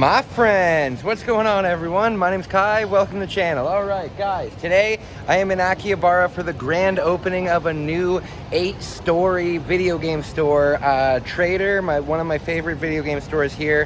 My friends, what's going on everyone? My name's Kai, welcome to the channel. Alright guys, today I am in Akihabara for the grand opening of a new 8-story video game store. Trader, one of my favorite video game stores here.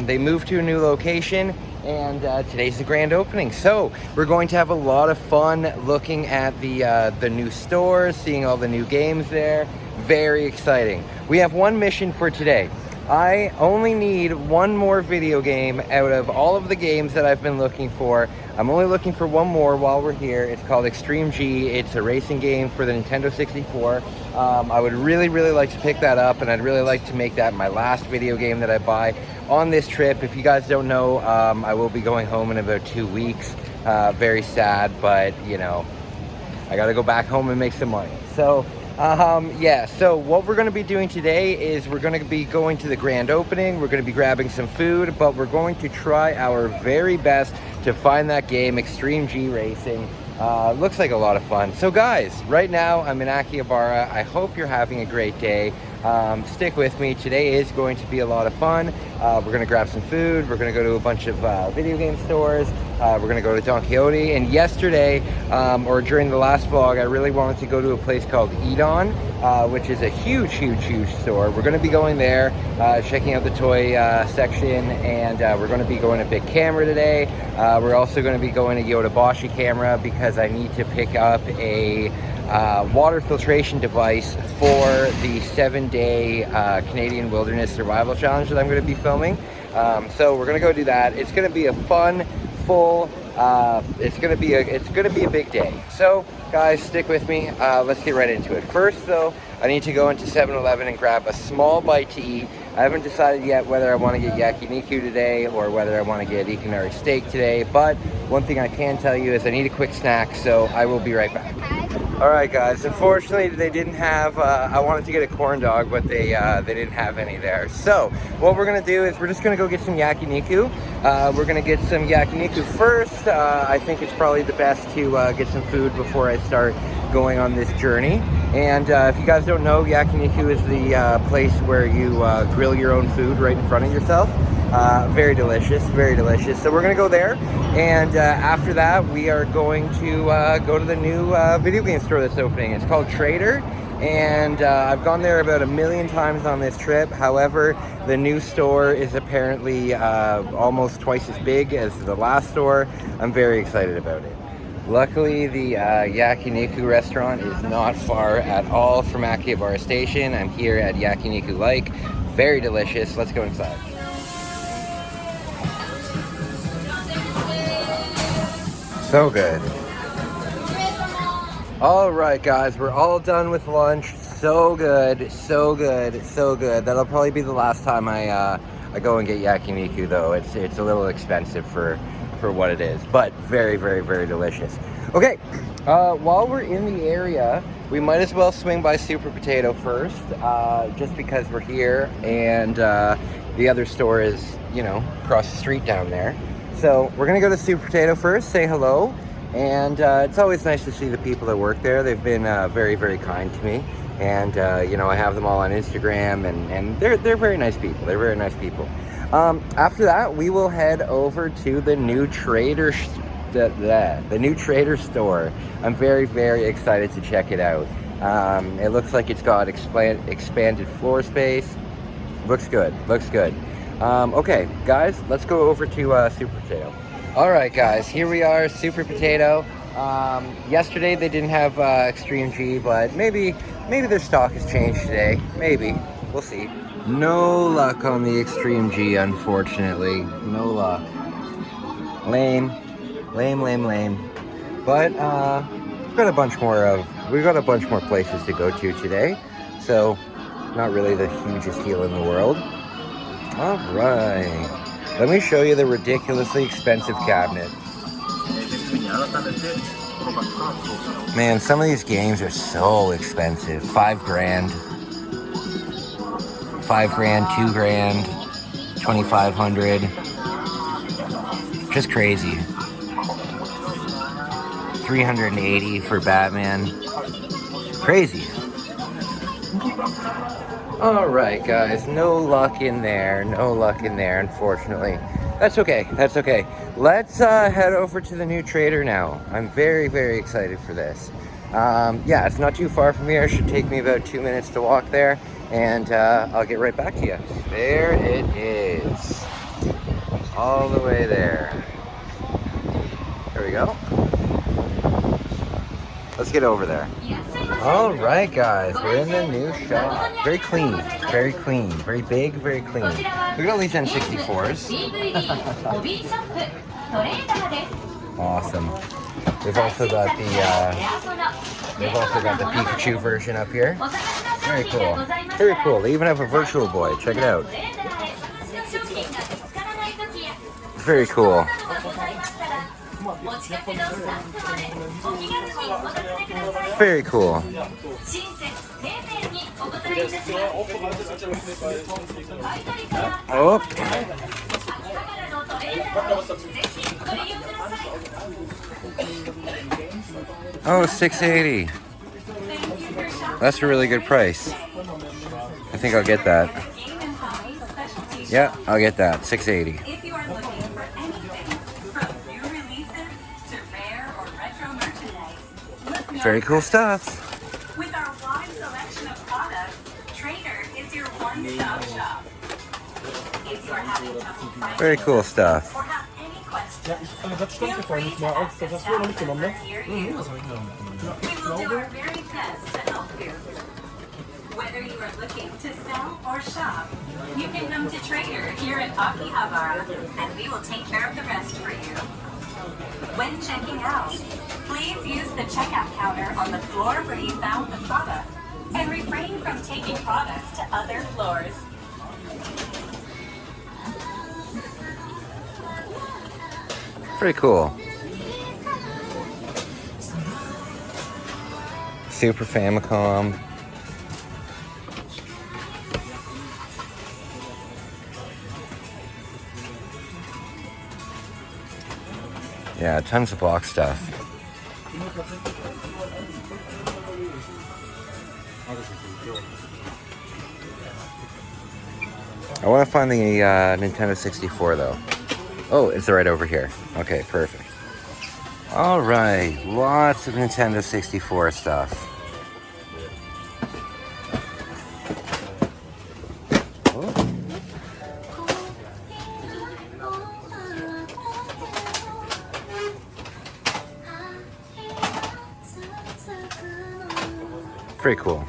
They moved to a new location and today's the grand opening. So we're going to have a lot of fun looking at the new stores, seeing all the new games there. Very exciting. We have one mission for today. I only need one more video game out of all of the games that I've been looking for. I'm only looking for one more while we're here. It's called Extreme G. It's a racing game for the Nintendo 64. I would really like to pick that up, and I'd really like to make that my last video game that I buy on this trip. If you guys don't know, I will be going home in about 2 weeks. Very sad, but you know, I gotta go back home and make some money. So yeah, so what we're going to be doing today is we're going to be going to the grand opening. We're going to be grabbing some food, but we're going to try our very best to find that game, Extreme G Racing. Looks like a lot of fun. So guys, right now I'm in Akihabara. I hope you're having a great day. Stick with me. Today is going to be a lot of fun. We're going to grab some food. We're going to go to a bunch of video game stores. We're going to go to Don Quixote. And yesterday, or during the last vlog, I really wanted to go to a place called Edon, which is a huge store. We're going to be going there, checking out the toy section, and we're going to be going to Bic Camera today. We're also going to be going to Bic Camera because I need to pick up a water filtration device for the 7-day Canadian Wilderness Survival Challenge that I'm going to be filming. So we're going to go do that. It's going to be a fun, full, it's going to be a big day. So guys, stick with me. Let's get right into it. First though, I need to go into 7-Eleven and grab a small bite to eat. I haven't decided yet whether I want to get Yakiniku today or whether I want to get Ikanari steak today, but one thing I can tell you is I need a quick snack, so I will be right back. Alright guys, unfortunately they didn't have, I wanted to get a corn dog, but they didn't have any there. So, what we're going to do is we're just going to go get some Yakiniku. We're going to get some Yakiniku first. I think it's probably the best to get some food before I start going on this journey. And if you guys don't know, Yakiniku is the place where you grill your own food right in front of yourself. Very delicious, very delicious. So we're going to go there, and after that we are going to go to the new video game store that's opening. It's called Trader, and I've gone there about 1 million times on this trip. However, the new store is apparently almost twice as big as the last store. I'm very excited about it. Luckily, the Yakiniku restaurant is not far at all from Akihabara Station. I'm here at Yakiniku Lake. Very delicious. Let's go inside. So good. All right, guys, we're all done with lunch. So good, so good, so good. That'll probably be the last time I go and get Yakiniku, though. It's a little expensive for what it is, but very delicious. Okay, while we're in the area, we might as well swing by Super Potato first, just because we're here, and the other store is, you know, across the street down there. So we're gonna go to Super Potato first, say hello, and it's always nice to see the people that work there. They've been very kind to me, and you know, I have them all on Instagram, and they're very nice people. They're very nice people. After that, we will head over to the new Trader store. I'm very excited to check it out. It looks like it's got expanded floor space. Looks good. Okay, guys, let's go over to Super Potato. All right, guys, here we are, Super Potato. Yesterday they didn't have Extreme G, but maybe their stock has changed today. Maybe. We'll see. No luck on the Extreme G, unfortunately. No luck. Lame. But we've got a bunch more places to go to today, so not really the hugest deal in the world. All right, let me show you the ridiculously expensive cabinet. Man, some of these games are so expensive. $5 grand. $5 grand, $2 grand, $2,500. Just crazy. $380 for Batman. Crazy. All right, guys, no luck in there. No luck in there, unfortunately. That's okay. That's okay. Let's head over to the new trader now. I'm very, very excited for this. Yeah, it's not too far from here. It should take me about 2 minutes to walk there, and I'll get right back to you. There it is. All the way there. There we go. Let's get over there. All right, guys, we're in the new shop. Very clean, very clean, very big, very clean. Look at all these N64s. Awesome. We've also got the Pikachu version up here. Very cool. Very cool. They even have a Virtual Boy. Check it out. Very cool. Very cool. Oh. Oh, $6.80. That's a really good price. I think I'll get that. Yeah, I'll get that. $6.80. Very cool stuff. With our wide selection of products, Trader is your one-stop shop. If you are having trouble finding very cool stuff. Or have any questions, feel free to ask a staff member near you. We will do our very best to help you. Whether you are looking to sell or shop, you can come to Trader here in Akihabara, and we will take care of the rest for you. When checking out, please use the checkout counter on the floor where you found the product, and refrain from taking products to other floors. Pretty cool. Super Famicom. Yeah, tons of block stuff. I want to find the Nintendo 64 though. Oh, it's right over here. Okay, perfect. All right, lots of Nintendo 64 stuff. Very cool.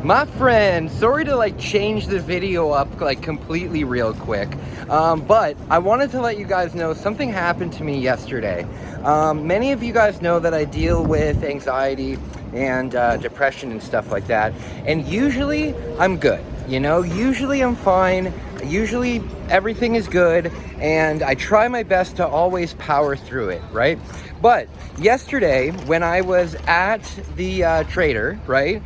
My friend, sorry to change the video up completely real quick, but I wanted to let you guys know something happened to me yesterday. Many of you guys know that I deal with anxiety and depression and stuff like that, and usually I'm good. You know, usually I'm fine, usually everything is good, and I try my best to always power through it, right? But yesterday, when I was at the Trader, right,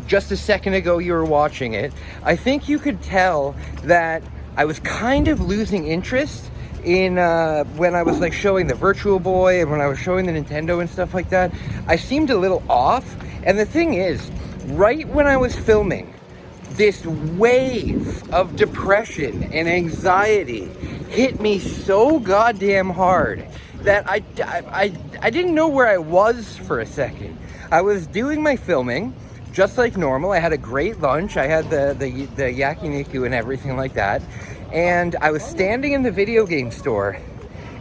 just a second ago you were watching it, I think you could tell that I was kind of losing interest in when I was showing the Virtual Boy and when I was showing the Nintendo and stuff like that. I seemed a little off, and the thing is, right when I was filming, this wave of depression and anxiety hit me so goddamn hard that I didn't know where I was for a second. I was doing my filming just like normal. I had a great lunch. I had the Yakiniku and everything like that. And I was standing in the video game store,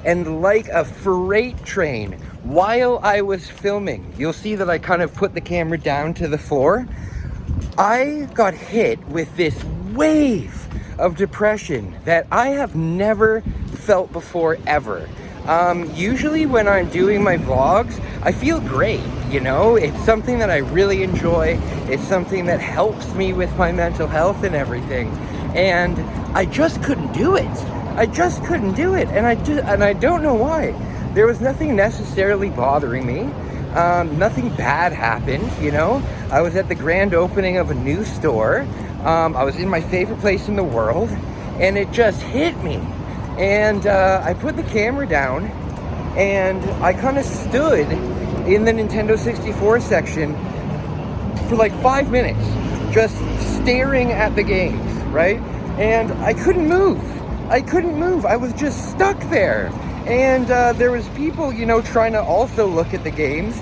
and like a freight train, while I was filming, you'll see that I kind of put the camera down to the floor. I got hit with this wave of depression that I have never felt before ever. Usually when I'm doing my vlogs, I feel great, you know? It's something that I really enjoy. It's something that helps me with my mental health and everything. And I just couldn't do it. I just couldn't do it. And I don't know why. There was nothing necessarily bothering me. Nothing bad happened, you know? I was at the grand opening of a new store. I was in my favorite place in the world, and it just hit me. And I put the camera down, and I kind of stood in the Nintendo 64 section for like 5 minutes, just staring at the games, right? And I couldn't move. I was just stuck there. And there was people, you know, trying to also look at the games,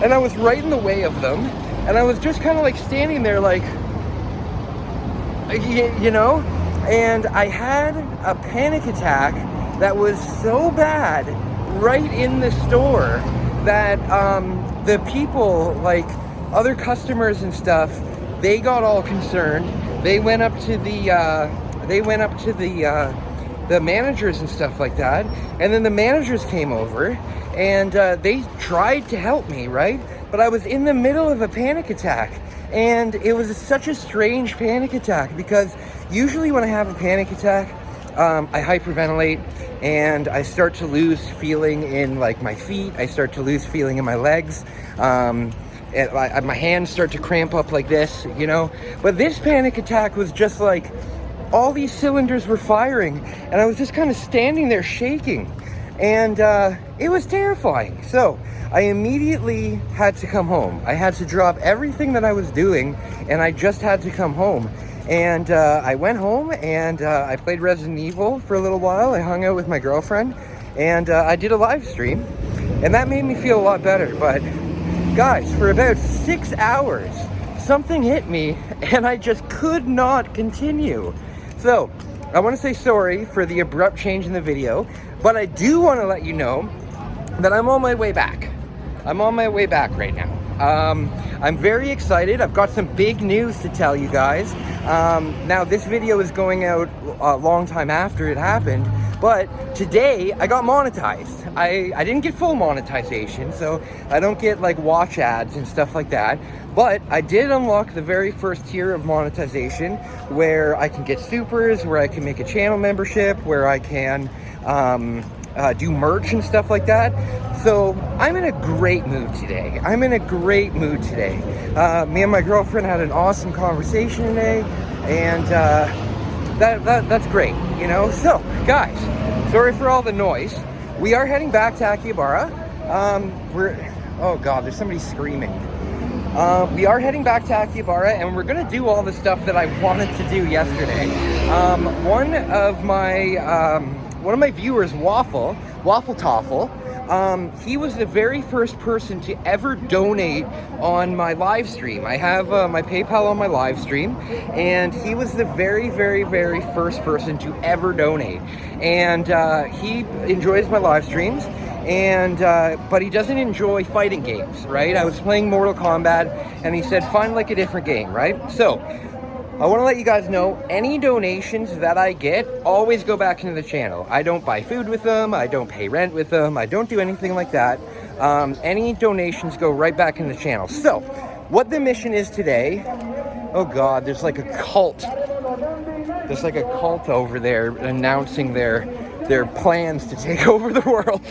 and I was right in the way of them, and I was just kind of like standing there like, you know, and I had a panic attack that was so bad right in the store that the people, like other customers and stuff, they got all concerned. They went up to the managers and stuff like that, and then the managers came over, and they tried to help me, right? But I was in the middle of a panic attack, and it was such a strange panic attack, because usually when I have a panic attack, I hyperventilate, and I start to lose feeling in like my feet, I start to lose feeling in my legs, my hands start to cramp up like this, you know? But this panic attack was just like, all these cylinders were firing, and I was just kind of standing there shaking, and it was terrifying. So I immediately had to come home. I had to drop everything that I was doing, and I just had to come home. And I went home, and I played Resident Evil for a little while. I hung out with my girlfriend, and I did a live stream, and that made me feel a lot better. But guys, for about 6 hours, something hit me, and I just could not continue. So I want to say sorry for the abrupt change in the video, but I do want to let you know that I'm on my way back. I'm on my way back right now. I'm very excited. I've got some big news to tell you guys. Now this video is going out a long time after it happened, but today I got monetized. I didn't get full monetization, so I don't get like watch ads and stuff like that, but I did unlock the very first tier of monetization, where I can get supers, where I can make a channel membership, where I can do merch and stuff like that. So I'm in a great mood today. Me and my girlfriend had an awesome conversation today, and that's great, you know? So guys, sorry for all the noise. We are heading back to Akihabara. Oh God, there's somebody screaming. We are heading back to Akihabara, and we're gonna do all the stuff that I wanted to do yesterday. One of my viewers, Waffle Toffle, he was the very first person to ever donate on my live stream. I have my PayPal on my live stream, and he was the very, very, very first person to ever donate. And he enjoys my live streams, and but he doesn't enjoy fighting games, right? I was playing Mortal Kombat, and he said, find like a different game, right? So I want to let you guys know, any donations that I get always go back into the channel. I don't buy food with them, I don't pay rent with them, I don't do anything like that. Any donations go right back in the channel. So what the mission is today, oh God, there's like a cult. There's like a cult over there announcing their plans to take over the world.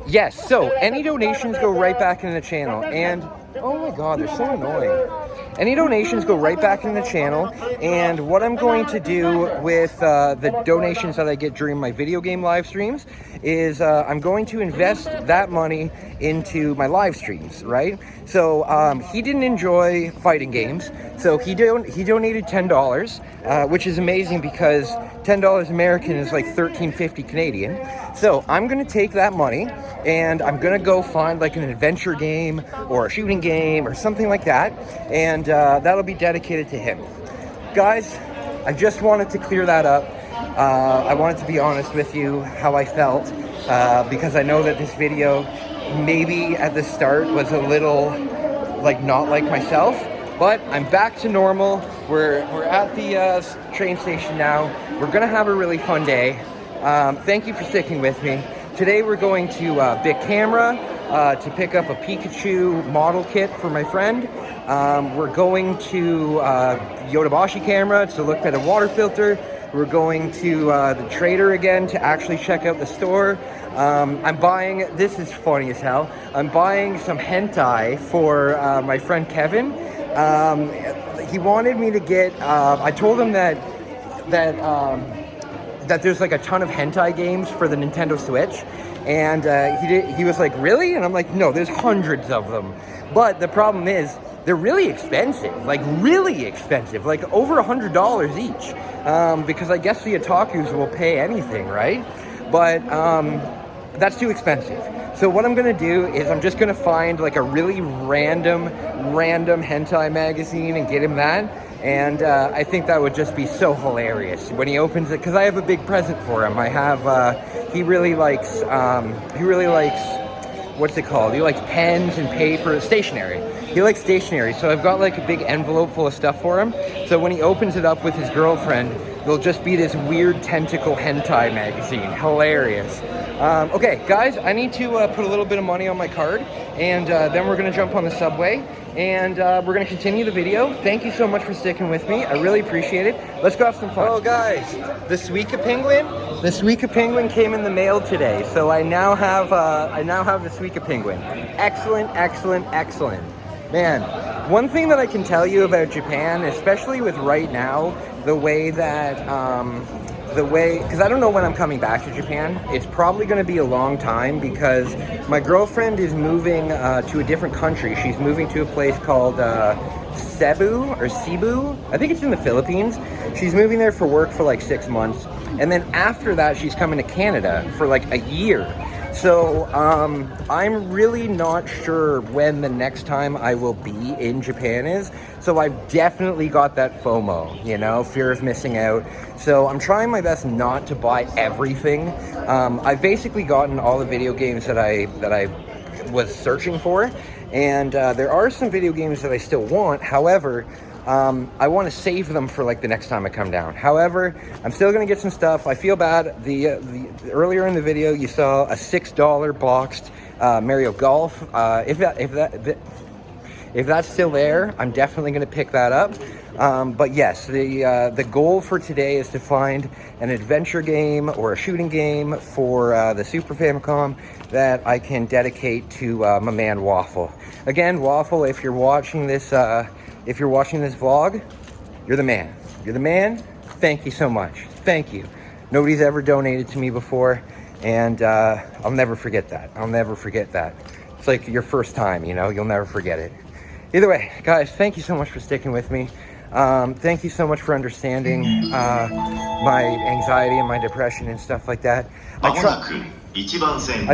Yes, so any donations go right back in the channel, and oh my God, they're so annoying. Any donations go right back in the channel, and what I'm going to do with the donations that I get during my video game live streams is I'm going to invest that money into my live streams, right? So he didn't enjoy fighting games, so he donated $10, which is amazing because $10 American is like $13.50 Canadian. So I'm gonna take that money and I'm gonna go find like an adventure game or a shooting game or something like that, and that'll be dedicated to him. Guys, I just wanted to clear that up. I wanted to be honest with you how I felt, because I know that this video maybe at the start was a little like not like myself, but I'm back to normal. We're at the train station now. We're gonna have a really fun day. Thank you for sticking with me. Today we're going to Bic Camera to pick up a Pikachu model kit for my friend. We're going to Yodobashi Camera to look at a water filter. We're going to the Trader again to actually check out the store. I'm buying, this is funny as hell, I'm buying some hentai for my friend Kevin. he wanted me to get. I told him that there's like a ton of hentai games for the Nintendo Switch, and he was like, really? And I'm like, no, there's hundreds of them. But the problem is, they're really expensive, like really expensive, like over $100 each, because I guess the otakus will pay anything, right? But that's too expensive. So what I'm gonna do is I'm just gonna find like a really random hentai magazine and get him that. And I think that would just be so hilarious when he opens it, because I have a big present for him. I have, he really likes, what's it called? He likes pens and paper, stationery. He likes stationery, so I've got like a big envelope full of stuff for him. So when he opens it up with his girlfriend, there'll just be this weird tentacle hentai magazine. Hilarious. Okay, guys, I need to put a little bit of money on my card, and then we're gonna jump on the subway, and we're gonna continue the video. Thank you so much for sticking with me. I really appreciate it. Let's go have some fun. Oh, guys, the Suica penguin came in the mail today, so I now have the Suica penguin. Excellent, excellent, excellent. Man, one thing that I can tell you about Japan, especially with right now, the way that, because I don't know when I'm coming back to Japan. It's probably going to be a long time, because my girlfriend is moving to a different country. She's moving to a place called Cebu. I think it's in the Philippines. She's moving there for work for like 6 months. And then after that, she's coming to Canada for like a year. So I'm really not sure when the next time I will be in Japan is. So I've definitely got that FOMO, you know, fear of missing out. So I'm trying my best not to buy everything. I've basically gotten all the video games that I was searching for, and there are some video games that I still want. However, I want to save them for like the next time I come down. However, I'm still going to get some stuff. I feel bad. The earlier in the video, you saw a $6 boxed Mario Golf. If that's still there, I'm definitely going to pick that up. But yes, the goal for today is to find an adventure game or a shooting game for the Super Famicom that I can dedicate to my man Waffle. Again, Waffle, if you're watching this vlog, you're the man. You're the man. Thank you so much. Thank you. Nobody's ever donated to me before, and I'll never forget that. I'll never forget that. It's like your first time, you know? You'll never forget it. Either way, guys, thank you so much for sticking with me. Thank you so much for understanding my anxiety and my depression and stuff like that. I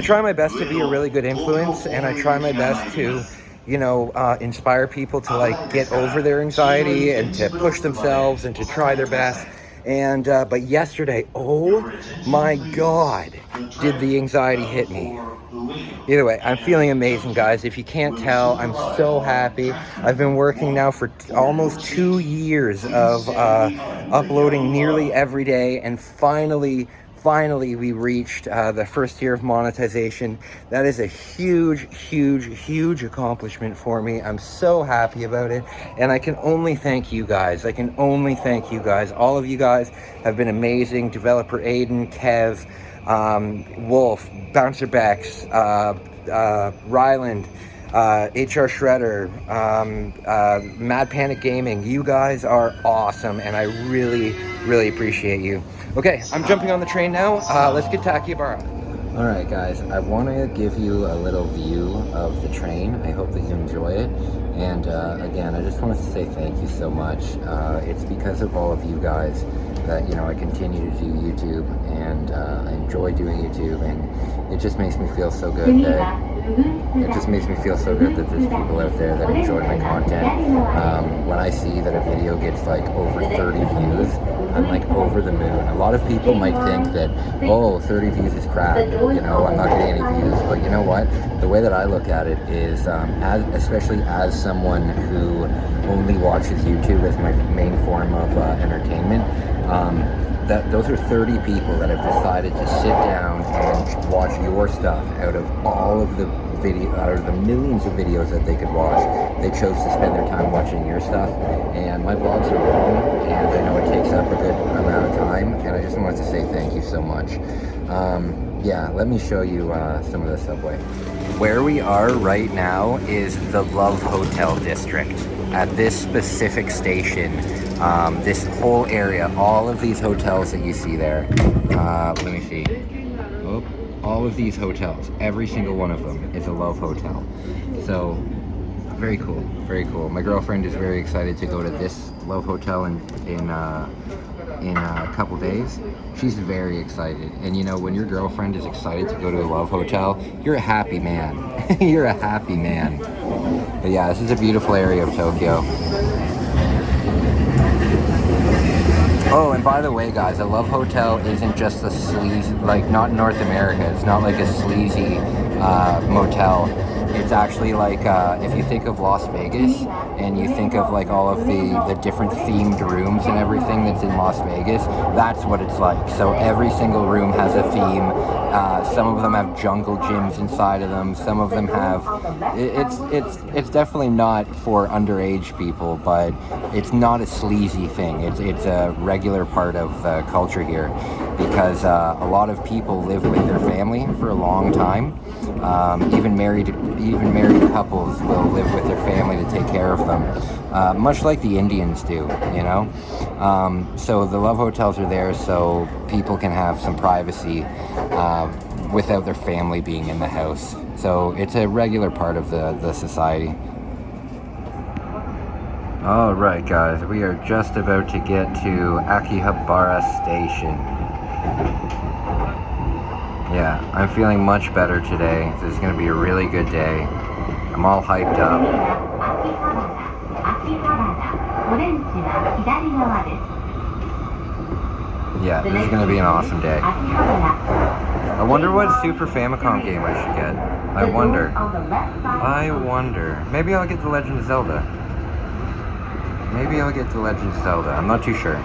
try my best to be a really good influence, and I try my best to, you know, inspire people to like get over their anxiety and to push themselves and to try their best. And but yesterday, oh my God, did the anxiety hit me. Either way, I'm feeling amazing, guys. If you can't tell, I'm so happy. I've been working now for almost 2 years of uploading nearly every day, and finally we reached the first year of monetization. That is a huge accomplishment for me. I'm so happy about it, and I can only thank you guys. All of you guys have been amazing. Developer Aiden, Kev, Wolf, Bouncer Bex, Ryland, HR Shredder, Mad Panic Gaming. You guys are awesome, and I really appreciate you. Okay, I'm jumping on the train now. Let's get to Akihabara. All right, guys, I want to give you a little view of the train. I hope that you enjoy it. And again, I just wanted to say thank you so much. It's because of all of you guys that, you know, I continue to do YouTube, and I enjoy doing YouTube, and it just makes me feel so good that there's people out there that enjoy my content. When I see that a video gets like over 30 views, I'm like over the moon. A lot of people might think that, oh, 30 views is crap, you know, I'm not getting any views. But you know what? The way that I look at it is, especially as someone who only watches YouTube as my main form of entertainment, that those are 30 people that have decided to sit down and watch your stuff out of all of the out of the millions of videos that they could watch, they chose to spend their time watching your stuff. And my vlogs are long, and I know it takes up a good amount of time, and I just wanted to say thank you so much. Yeah, let me show you some of the subway. Where we are right now is the Love Hotel district. At this specific station, this whole area, all of these hotels that you see there, let me see. Oh, all of these hotels, every single one of them is a Love Hotel. So, very cool, very cool. My girlfriend is very excited to go to this Love Hotel in a couple days. She's very excited. And you know, when your girlfriend is excited to go to a Love Hotel, you're a happy man. You're a happy man. But yeah, this is a beautiful area of Tokyo. Oh, and by the way, guys, a Love Hotel isn't just a sleazy, like, not North America. It's not like a sleazy motel. It's actually like, if you think of Las Vegas and you think of like all of the different themed rooms and everything that's in Las Vegas, that's what it's like. So every single room has a theme. Some of them have jungle gyms inside of them. Some of them have, it's definitely not for underage people, but it's not a sleazy thing. It's a regular part of the culture here, because a lot of people live with their family for a long time. Even married couples will live with their family to take care of them, much like the Indians do, you know. So the Love Hotels are there so people can have some privacy without their family being in the house. So it's a regular part of the society. All right, guys, we are just about to get to Akihabara Station. Yeah, I'm feeling much better today. This is going to be a really good day. I'm all hyped up. Yeah, this is going to be an awesome day. I wonder what Super Famicom game I should get. I wonder. Maybe I'll get The Legend of Zelda. I'm not too sure.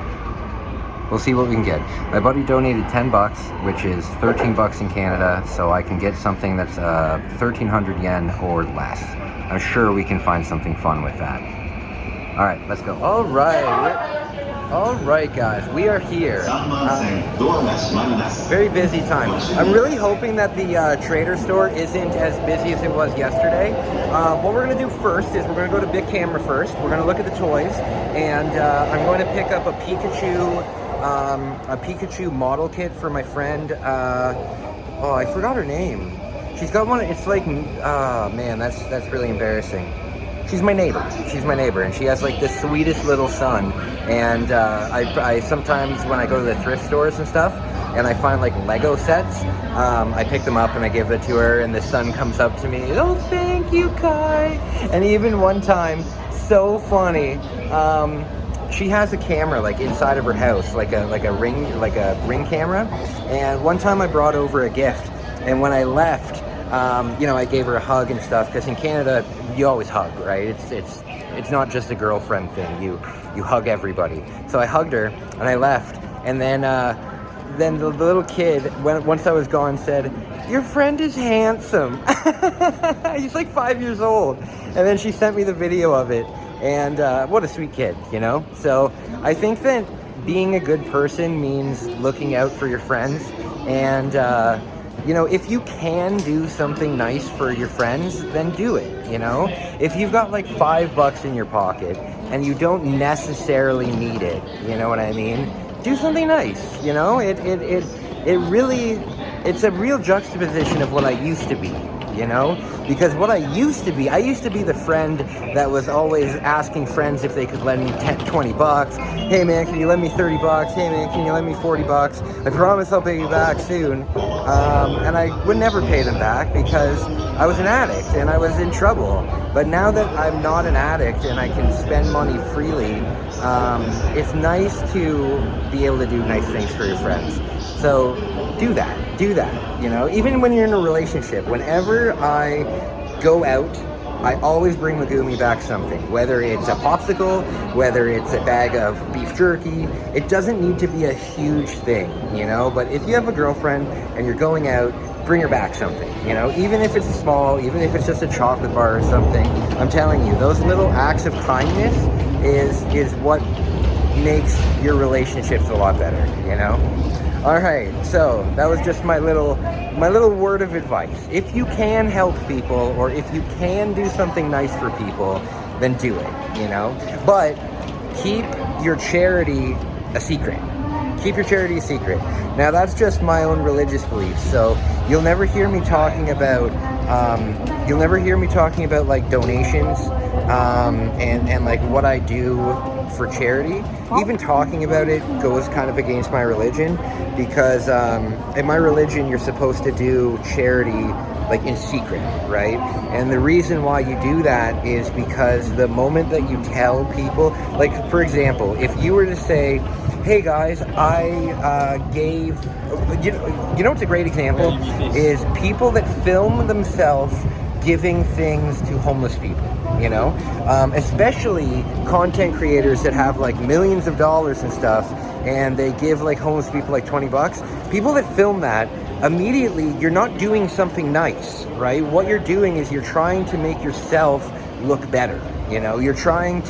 We'll see what we can get. My buddy donated 10 bucks, which is 13 bucks in Canada, so I can get something that's 1,300 yen or less. I'm sure we can find something fun with that. All right, let's go. All right, guys, we are here. Very busy time. I'm really hoping that the trader store isn't as busy as it was yesterday. What we're gonna do first is we're gonna go to Bic Camera first. We're gonna look at the toys, and I'm going to pick up a Pikachu model kit for my friend. Oh, I forgot her name. She's got one. It's like, man, that's really embarrassing. She's my neighbor, and she has like the sweetest little son. And I sometimes, when I go to the thrift stores and stuff, and I find like Lego sets, I pick them up and I give it to her, and the son comes up to me, oh, thank you, Kai. And even one time, so funny, she has a camera like inside of her house, like a ring camera. And one time I brought over a gift, and when I left, you know, I gave her a hug and stuff, because in Canada you always hug, right? It's not just a girlfriend thing. You hug everybody. So I hugged her and I left, and then the little kid, once I was gone, said, "Your friend is handsome." He's like 5 years old, and then she sent me the video of it. And what a sweet kid, you know? So I think that being a good person means looking out for your friends. And, you know, if you can do something nice for your friends, then do it, you know? If you've got like $5 in your pocket and you don't necessarily need it, you know what I mean? Do something nice, you know? It really, it's a real juxtaposition of what I used to be. You know, because what I used to be the friend that was always asking friends if they could lend me 20 bucks. Hey man, can you lend me 30 bucks? Hey man, can you lend me 40 bucks? I promise I'll pay you back soon. And I would never pay them back because I was an addict and I was in trouble. But now that I'm not an addict and I can spend money freely, it's nice to be able to do nice things for your friends. So do that, you know, even when you're in a relationship. Whenever I go out, I always bring Megumi back something, whether it's a popsicle, whether it's a bag of beef jerky. It doesn't need to be a huge thing, you know, but if you have a girlfriend and you're going out, bring her back something, you know, even if it's small, even if it's just a chocolate bar or something. I'm telling you, those little acts of kindness is what makes your relationships a lot better, you know. All right, so that was just my little word of advice. If you can help people, or if you can do something nice for people, then do it, you know. But keep your charity a secret. Keep your charity a secret. Now, that's just my own religious beliefs, so you'll never hear me talking about like donations and like what I do for charity. Even talking about it goes kind of against my religion, because in my religion you're supposed to do charity like in secret, right? And the reason why you do that is because the moment that you tell people, like for example, if you were to say, hey guys, I gave, you know what's a great example is people that film themselves giving things to homeless people, you know, especially content creators that have like millions of dollars and stuff, and they give like homeless people like 20 bucks. People that film that, immediately you're not doing something nice, right? What you're doing is you're trying to make yourself look better. You know, you're trying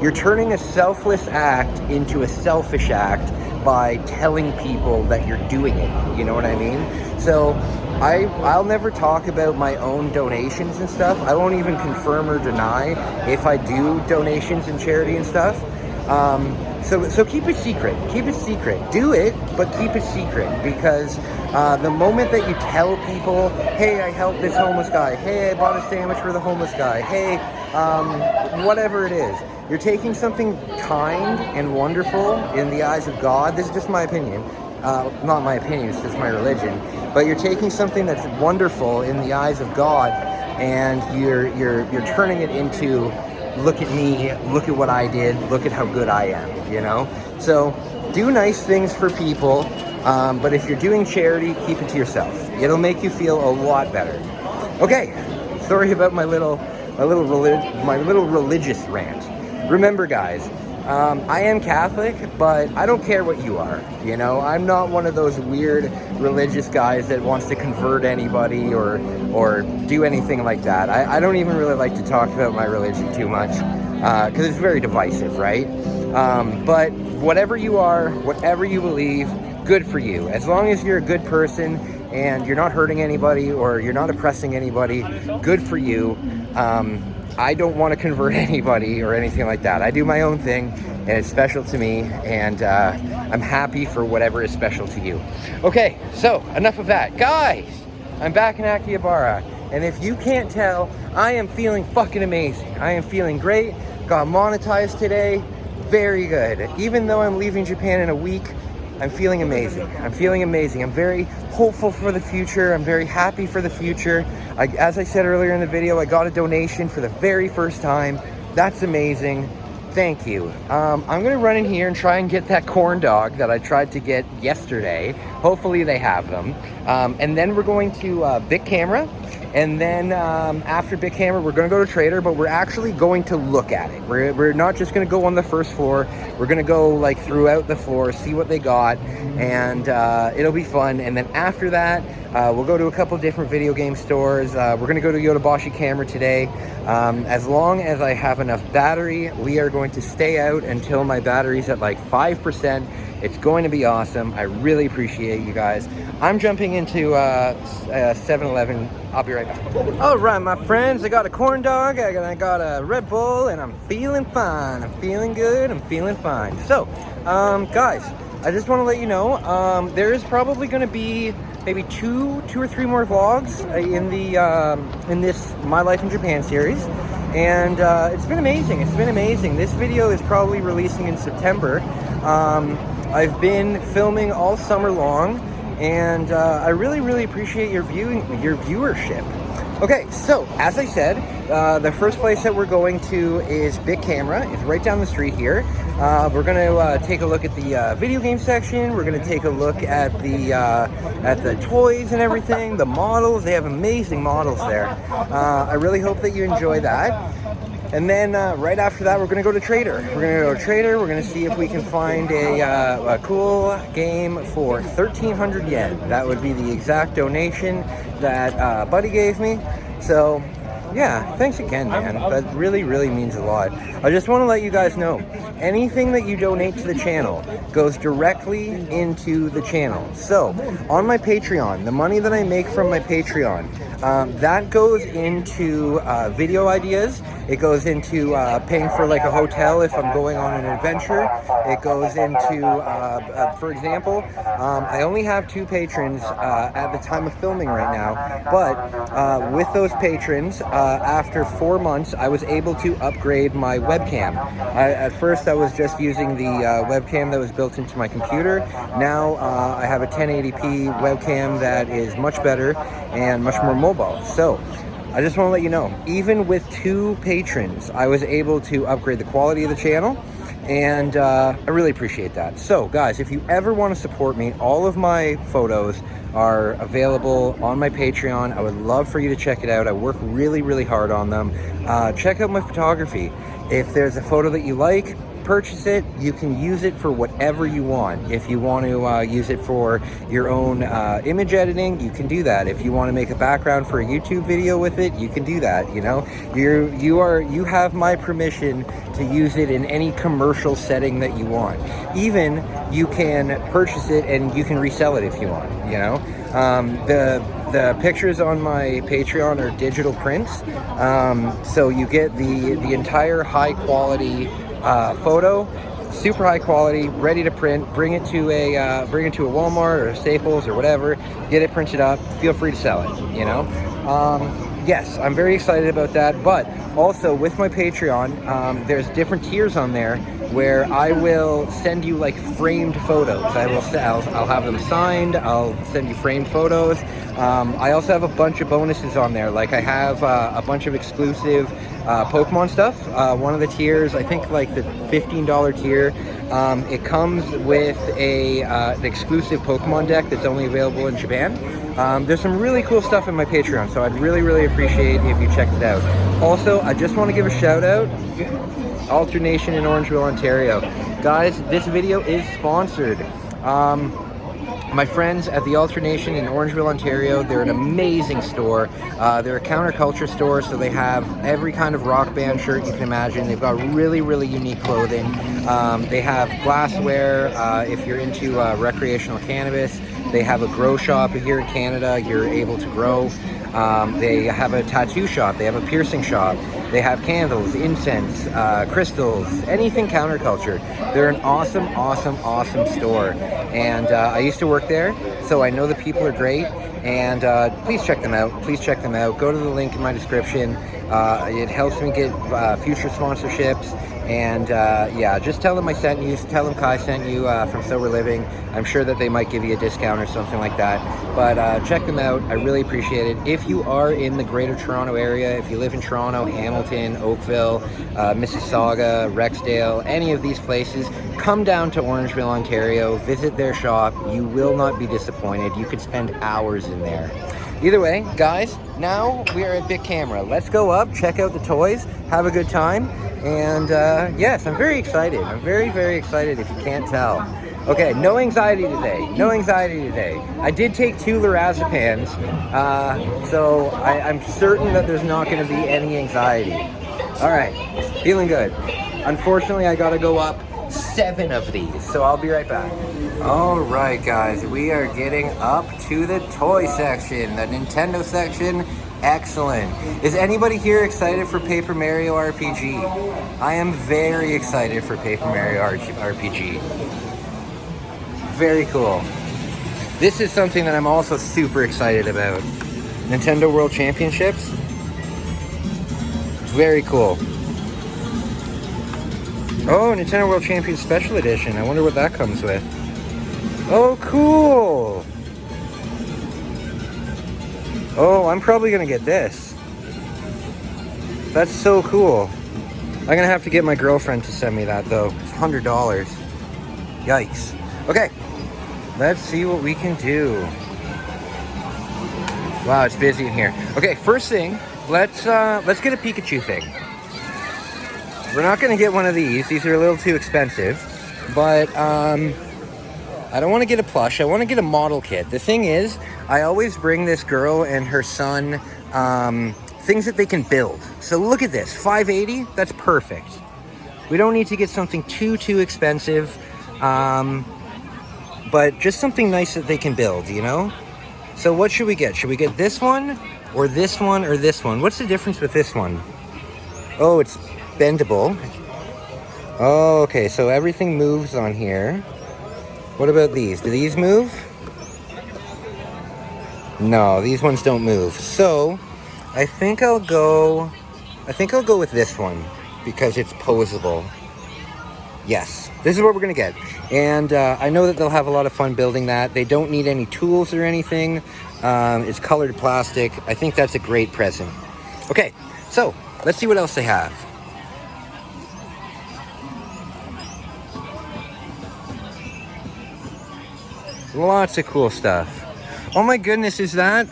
you're turning a selfless act into a selfish act by telling people that you're doing it. You know what I mean? So I'll never talk about my own donations and stuff. I won't even confirm or deny if I do donations and charity and stuff. So keep it secret. Keep it secret. Do it, but keep it secret, because the moment that you tell people, hey, I helped this homeless guy, hey, I bought a sandwich for the homeless guy, hey, whatever it is, you're taking something kind and wonderful in the eyes of God. This is just my opinion. Not my opinion, it's just my religion. But you're taking something that's wonderful in the eyes of God, and you're turning it into, look at me, look at what I did, look at how good I am, you know? So do nice things for people, but if you're doing charity, keep it to yourself. It'll make you feel a lot better. Okay, sorry about my little religious rant. Remember guys, I am Catholic, but I don't care what you are, you know? I'm not one of those weird religious guys that wants to convert anybody or do anything like that. I don't even really like to talk about my religion too much, because it's very divisive, right? But whatever you are, whatever you believe, good for you. As long as you're a good person and you're not hurting anybody or you're not oppressing anybody, good for you. I don't want to convert anybody or anything like that. I do my own thing, and it's special to me, and I'm happy for whatever is special to you. Okay, so enough of that. Guys, I'm back in Akihabara, and if you can't tell, I am feeling fucking amazing. I am feeling great. Got monetized today. Very good. Even though I'm leaving Japan in a week, I'm feeling amazing. I'm feeling amazing. I'm very hopeful for the future. I'm very happy for the future. As I said earlier in the video, I got a donation for the very first time. That's amazing. Thank you. I'm gonna run in here and try and get that corn dog that I tried to get yesterday. Hopefully they have them. And then we're going to Bic Camera. And then after Bic Camera, we're going to go to Trader, but we're actually going to look at it. We're not just going to go on the first floor. We're going to go like throughout the floor, see what they got, and it'll be fun. And then after that, we'll go to a couple different video game stores. We're going to go to Bic Camera today. As long as I have enough battery, we are going to stay out until my battery's at like 5%. It's going to be awesome. I really appreciate you guys. I'm jumping into 7-Eleven. I'll be right back. All right, my friends, I got a corn dog, I got a Red Bull, and I'm feeling fine. I'm feeling good, I'm feeling fine. So, guys, I just want to let you know, there is probably going to be maybe two or three more vlogs in this My Life in Japan series. And it's been amazing. It's been amazing. This video is probably releasing in September. I've been filming all summer long, and I really appreciate your viewership. Okay, so as I said, the first place that we're going to is Bic Camera. It's right down the street here. We're gonna take a look at the video game section. We're gonna take a look at the toys and everything, the models. They have amazing models there. I really hope that you enjoy that. And then right after that, we're gonna go to Trader. We're gonna go to Trader. We're gonna see if we can find a cool game for 1,300 yen. That would be the exact donation that Buddy gave me. So yeah, thanks again, man. That really, really means a lot. I just want to let you guys know, anything that you donate to the channel goes directly into the channel. So on my Patreon, the money that I make from my Patreon, that goes into video ideas. It goes into paying for like a hotel if I'm going on an adventure. It goes into, for example, I only have 2 patrons at the time of filming right now, but with those patrons, after 4 months, I was able to upgrade my webcam. At first, I was just using the webcam that was built into my computer. Now, I have a 1080p webcam that is much better and much more mobile. So, I just want to let you know, even with 2 patrons, I was able to upgrade the quality of the channel, and I really appreciate that. So, guys, if you ever want to support me, all of my photos are available on my Patreon. I would love for you to check it out. I work really, really hard on them. Check out my photography. If there's a photo that you like, purchase it. You can use it for whatever you want. If you want to use it for your own image editing, you can do that. If you want to make a background for a YouTube video with it, you can do that. You know, you have my permission to use it in any commercial setting that you want. Even you can purchase it and you can resell it if you want. You know, the pictures on my Patreon are digital prints, so you get the entire high quality photo, super high quality, ready to print. Bring it to a Walmart or a Staples or whatever. Get it printed up. Feel free to sell it. You know. Yes, I'm very excited about that. But also with my Patreon, there's different tiers on there where I will send you like framed photos. I'll have them signed. I'll send you framed photos. I also have a bunch of bonuses on there. Like I have a bunch of exclusive Pokemon stuff. One of the tiers, I think like the $15 tier, it comes with an exclusive Pokemon deck that's only available in Japan. There's some really cool stuff in my Patreon, so I'd really, really appreciate if you checked it out. Also, I just want to give a shout out, Alternation in Orangeville, Ontario. Guys, this video is sponsored. My friends at the Alternation in Orangeville, Ontario, they're an amazing store. They're a counterculture store, so they have every kind of rock band shirt you can imagine. They've got really, really unique clothing. They have glassware if you're into recreational cannabis. They have a grow shop here in Canada. You're able to grow. They have a tattoo shop. They have a piercing shop. They have candles, incense, crystals, anything counterculture. They're an awesome, awesome, awesome store. And I used to work there, so I know the people are great. And please check them out. Please check them out. Go to the link in my description. It helps me get future sponsorships. And yeah, just tell them I sent you. Tell them Kai sent you from So We're Living. I'm sure that they might give you a discount or something like that. But check them out. I really appreciate it. If you are in the Greater Toronto area, if you live in Toronto, Hamilton, Oakville, Mississauga, Rexdale, any of these places, come down to Orangeville, Ontario. Visit their shop. You will not be disappointed. You could spend hours in there. Either way, guys, now we are at Bic Camera. Let's go up, check out the toys, have a good time. And yes, I'm very excited. I'm very, very excited if you can't tell. Okay, no anxiety today. No anxiety today. I did take 2 lorazepams, so I'm certain that there's not going to be any anxiety. All right, feeling good. Unfortunately, I got to go up 7 of these, so I'll be right back. All right, guys, we are getting up to the toy section, the Nintendo section. Excellent. Is anybody here excited for Paper Mario RPG? I am very excited for Paper Mario RPG. Very cool. This is something that I'm also super excited about. Nintendo World Championships. Very cool. Oh, Nintendo World Champions Special Edition. I wonder what that comes with. Oh, cool. Oh, I'm probably gonna get this. That's so cool. I'm gonna have to get my girlfriend to send me that though. It's $100. Yikes. Okay, let's see what we can do. Wow, it's busy in here. Okay, first thing, let's get a Pikachu thing. We're not going to get one of these. These are a little too expensive. But I don't want to get a plush. I want to get a model kit. The thing is, I always bring this girl and her son things that they can build. So look at this. $5.80? That's perfect. We don't need to get something too expensive. But just something nice that they can build, you know? So what should we get? Should we get this one? Or this one? Or this one? What's the difference with this one? Oh, it's bendable. Oh, okay, so everything moves on here. What about these? Do these move? No, these ones don't move. So, I think I'll go with this one because it's posable. Yes, this is what we're gonna get. And I know that they'll have a lot of fun building that. They don't need any tools or anything. It's colored plastic. I think that's a great present. Okay, so let's see what else they have. Lots of cool stuff. Oh my goodness, is that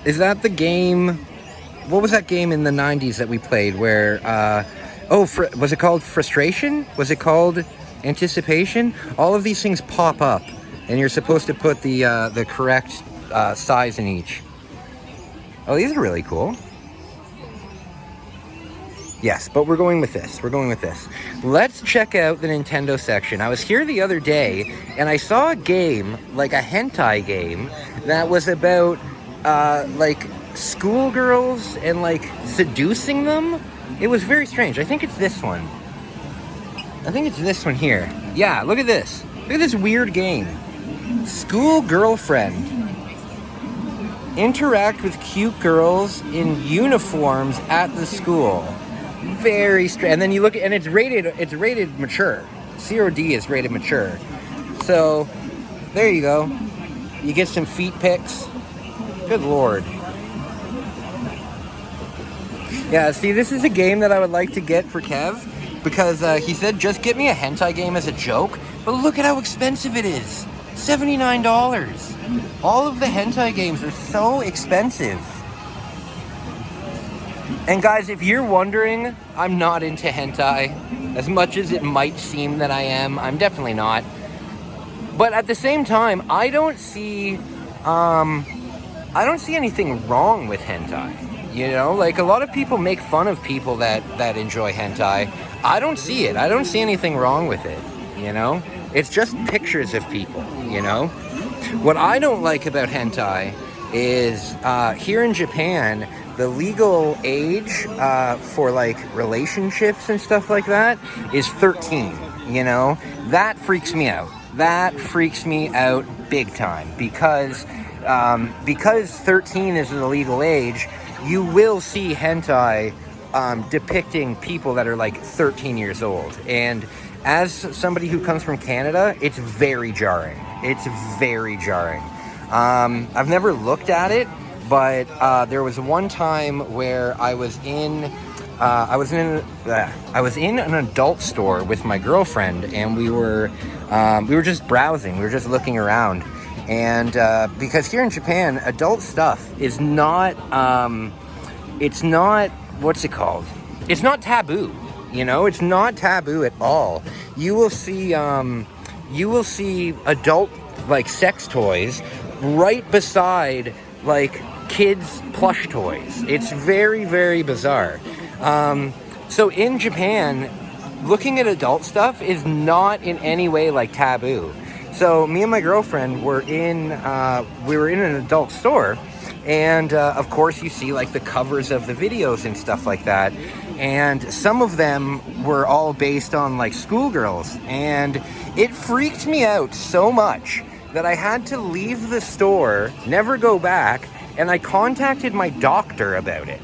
the game? What was that game in the 90s that we played where was it called Frustration? Was it called Anticipation? All of these things pop up and you're supposed to put the correct size in each. Oh, these are really cool. Yes, but we're going with this. We're going with this. Let's check out the Nintendo section. I was here the other day, and I saw a game, like a hentai game, that was about, like, schoolgirls and, like, seducing them. It was very strange. I think it's this one. I think it's this one here. Yeah, look at this. Look at this weird game. School Girlfriend. Interact with cute girls in uniforms at the school. Very strange. And then you look at, and it's rated mature. COD is rated mature. So there you go. You get some feet pics. Good lord. Yeah, see, this is a game that I would like to get for Kev because he said just get me a hentai game as a joke, but look at how expensive it is. $79. All of the hentai games are so expensive. And guys, if you're wondering, I'm not into hentai. As much as it might seem that I am, I'm definitely not. But at the same time, I don't see anything wrong with hentai. You know, like a lot of people make fun of people that enjoy hentai. I don't see it. I don't see anything wrong with it, you know? It's just pictures of people, you know? What I don't like about hentai is here in Japan, the legal age for like relationships and stuff like that is 13, you know? That freaks me out. That freaks me out big time because 13 is the legal age, you will see hentai depicting people that are like 13 years old. And as somebody who comes from Canada, it's very jarring. It's very jarring. I've never looked at it, but there was one time where I was in an adult store with my girlfriend, and we were just browsing. We were just looking around, and because here in Japan, adult stuff is not it's not, what's it called? It's not taboo. You know, it's not taboo at all. You will see adult like sex toys right beside like kids plush toys. It's very, very bizarre. So in Japan, looking at adult stuff is not in any way like taboo. So me and my girlfriend were in an adult store, and of course you see like the covers of the videos and stuff like that, and some of them were all based on like schoolgirls, and it freaked me out so much that I had to leave the store, never go back, and I contacted my doctor about it.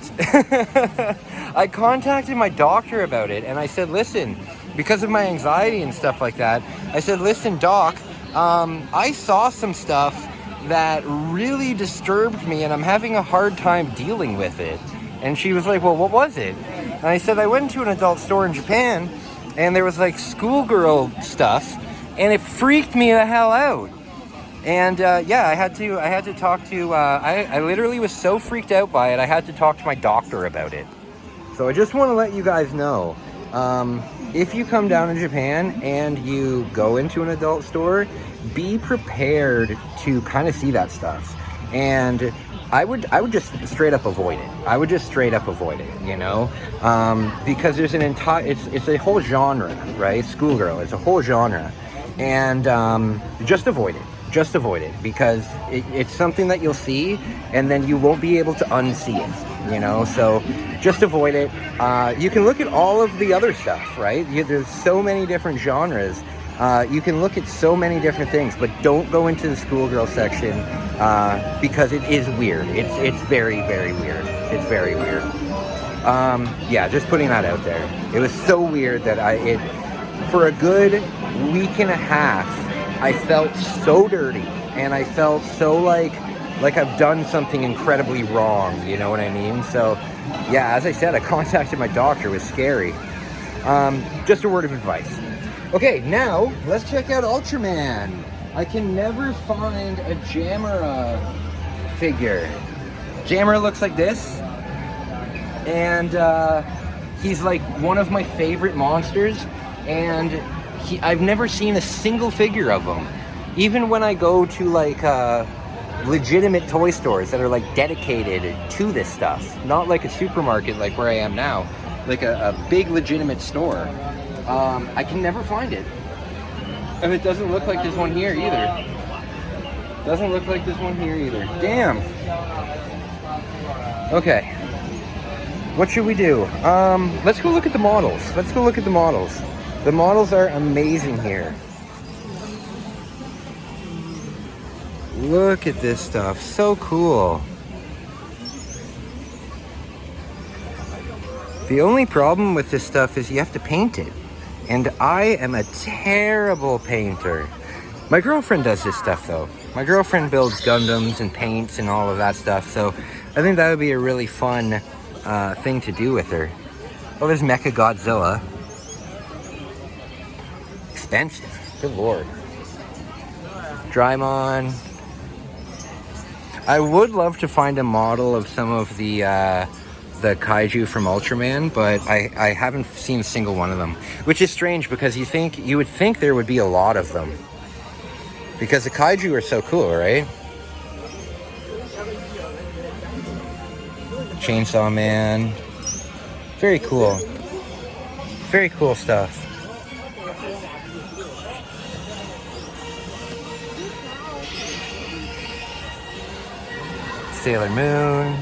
I contacted my doctor about it, and I said, listen, because of my anxiety and stuff like that, I said, listen, doc, I saw some stuff that really disturbed me, and I'm having a hard time dealing with it. And she was like, well, what was it? And I said, I went into an adult store in Japan, and there was like schoolgirl stuff, and it freaked me the hell out. And yeah, I had to talk to, I literally was so freaked out by it, I had to talk to my doctor about it. So I just want to let you guys know If you come down to Japan and you go into an adult store, be prepared to kind of see that stuff. And I would just straight up avoid it. I would just straight up avoid it, you know, because there's an entire, it's a whole genre, right? Schoolgirl, it's a whole genre, and just avoid it. Just avoid it, because it's something that you'll see and then you won't be able to unsee it, you know, so just avoid it. You can look at all of the other stuff, right? There's so many different genres. You can look at so many different things, but don't go into the schoolgirl section because it is weird. It's very, very weird. It's very weird. Yeah, just putting that out there. It was so weird that for a good week and a half, I felt so dirty, and I felt so like I've done something incredibly wrong, you know what I mean? So, yeah, as I said, I contacted my doctor. It was scary. Just a word of advice. Okay, now, let's check out Ultraman. I can never find a Jamera figure. Jamera looks like this, and he's like one of my favorite monsters, and I've never seen a single figure of him. Even when I go to like legitimate toy stores that are like dedicated to this stuff, not like a supermarket like where I am now, like a big legitimate store, I can never find it. And it doesn't look like there's one here either. Doesn't look like there's one here either. Damn. Okay. What should we do? Let's go look at the models. Let's go look at the models. The models are amazing here. Look at this stuff. So cool. The only problem with this stuff is you have to paint it. And I am a terrible painter. My girlfriend does this stuff though. My girlfriend builds Gundams and paints and all of that stuff. So I think that would be a really fun thing to do with her. Oh, there's Mecha Godzilla. Expensive. Good lord. Drymon. I would love to find a model of some of the kaiju from Ultraman, but I haven't seen a single one of them, which is strange because you would think there would be a lot of them because the kaiju are so cool, right? Chainsaw Man. Very cool. Very cool stuff. Sailor Moon.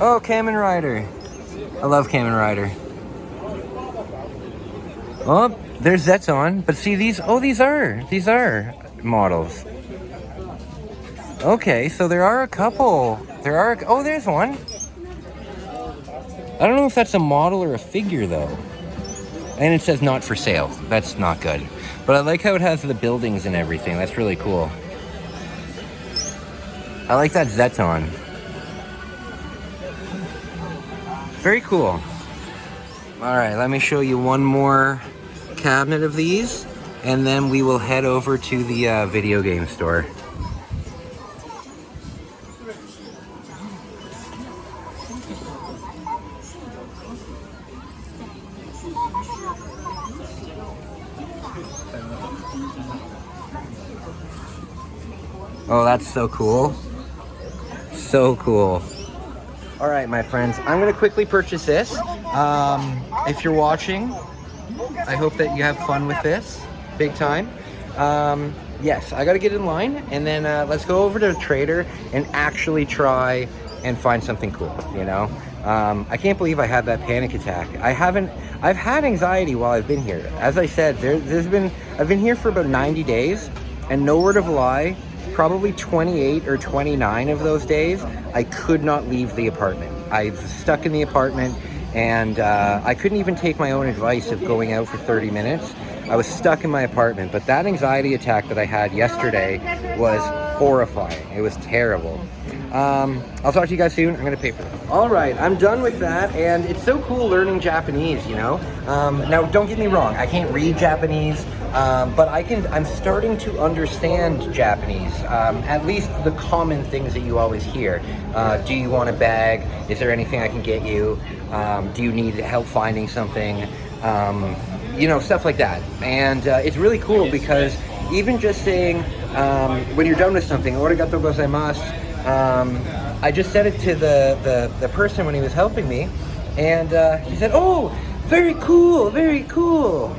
Oh, Kamen Rider. I love Kamen Rider. Oh, there's Zeton. But see, these are models. Okay, so there are a couple. Oh, there's one. I don't know if that's a model or a figure, though. And it says not for sale. That's not good. But I like how it has the buildings and everything. That's really cool. I like that Zeton. Very cool. Alright, let me show you one more cabinet of these, and then we will head over to the video game store. Oh, that's so cool. So cool. All right, my friends, I'm gonna quickly purchase this. If you're watching, I hope that you have fun with this, big time. Yes, I gotta get in line, and then let's go over to the trader and actually try and find something cool, you know? I can't believe I had that panic attack. I've had anxiety while I've been here. As I said, I've been here for about 90 days, and no word of a lie, probably 28 or 29 of those days, I could not leave the apartment. I was stuck in the apartment, and I couldn't even take my own advice of going out for 30 minutes. I was stuck in my apartment, but that anxiety attack that I had yesterday was horrifying. It was terrible. I'll talk to you guys soon. I'm gonna pay for this. All right, I'm done with that, and it's so cool learning Japanese, you know? Now, don't get me wrong, I can't read Japanese, But I'm starting to understand Japanese, at least the common things that you always hear. Do you want a bag? Is there anything I can get you? Do you need help finding something? Stuff like that. And it's really cool because even just saying, when you're done with something, "Arigatou gozaimasu," I just said it to the person when he was helping me, and he said, "Oh, very cool, very cool."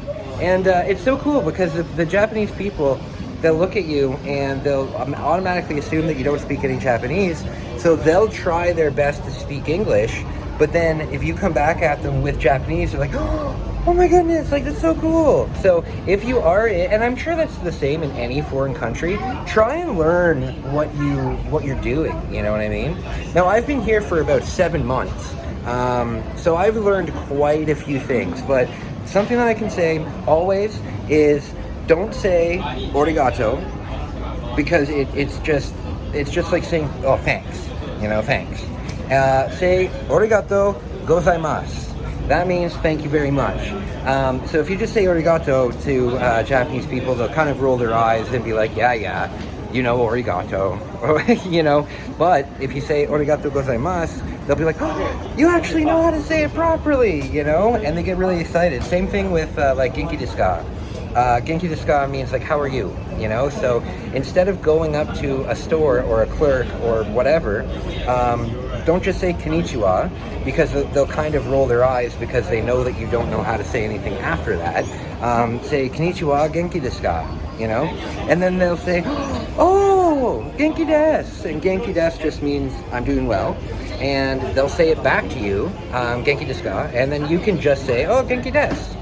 And it's so cool because the Japanese people, they'll look at you and they'll automatically assume that you don't speak any Japanese, so they'll try their best to speak English, but then if you come back at them with Japanese, they're like, "Oh my goodness, like that's so cool." So if you are, and I'm sure that's the same in any foreign country, try and learn what you're doing, you know what I mean? Now, I've been here for about 7 months, so I've learned quite a few things, but something that I can say always is don't say "arigato," because it's just like saying, "Oh, thanks," thanks. Say "arigato gozaimasu." That means thank you very much. So if you just say "arigato" to Japanese people, they'll kind of roll their eyes and be like, yeah, "arigato," But if you say "arigato gozaimasu," they'll be like, "Oh, you actually know how to say it properly," and they get really excited. Same thing with like "genki desu ka?" "Genki desu ka?" means like, "How are you?" So instead of going up to a store or a clerk or whatever, don't just say "konnichiwa," because they'll kind of roll their eyes because they know that you don't know how to say anything after that. Say "konnichiwa, genki desu ka?" And then they'll say, "Oh, genki desu," and genki desu just means I'm doing well. And they'll say it back to you, "Genki desu ka?" And then you can just say, "Oh, genki desu,"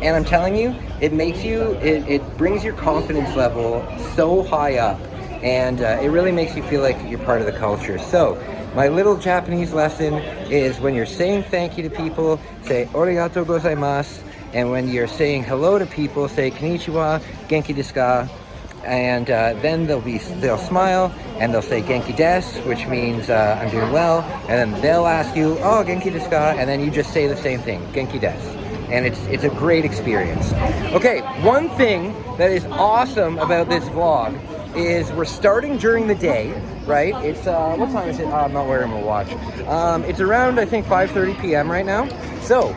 and I'm telling you, it brings your confidence level so high up, and it really makes you feel like you're part of the culture. So my little Japanese lesson is when you're saying thank you to people, say "arigatou gozaimasu," and when you're saying hello to people, say "konnichiwa, genki desu ka?" And then they'll smile and they'll say "genki desu," which means I'm doing well, and then they'll ask you, "Oh, genki desu ka?" And then you just say the same thing, "genki desu." And it's a great experience. Okay, one thing that is awesome about this vlog is we're starting during the day, right? It's what time is it? I'm not wearing my watch. It's around, I think, 5:30 p.m. right now. So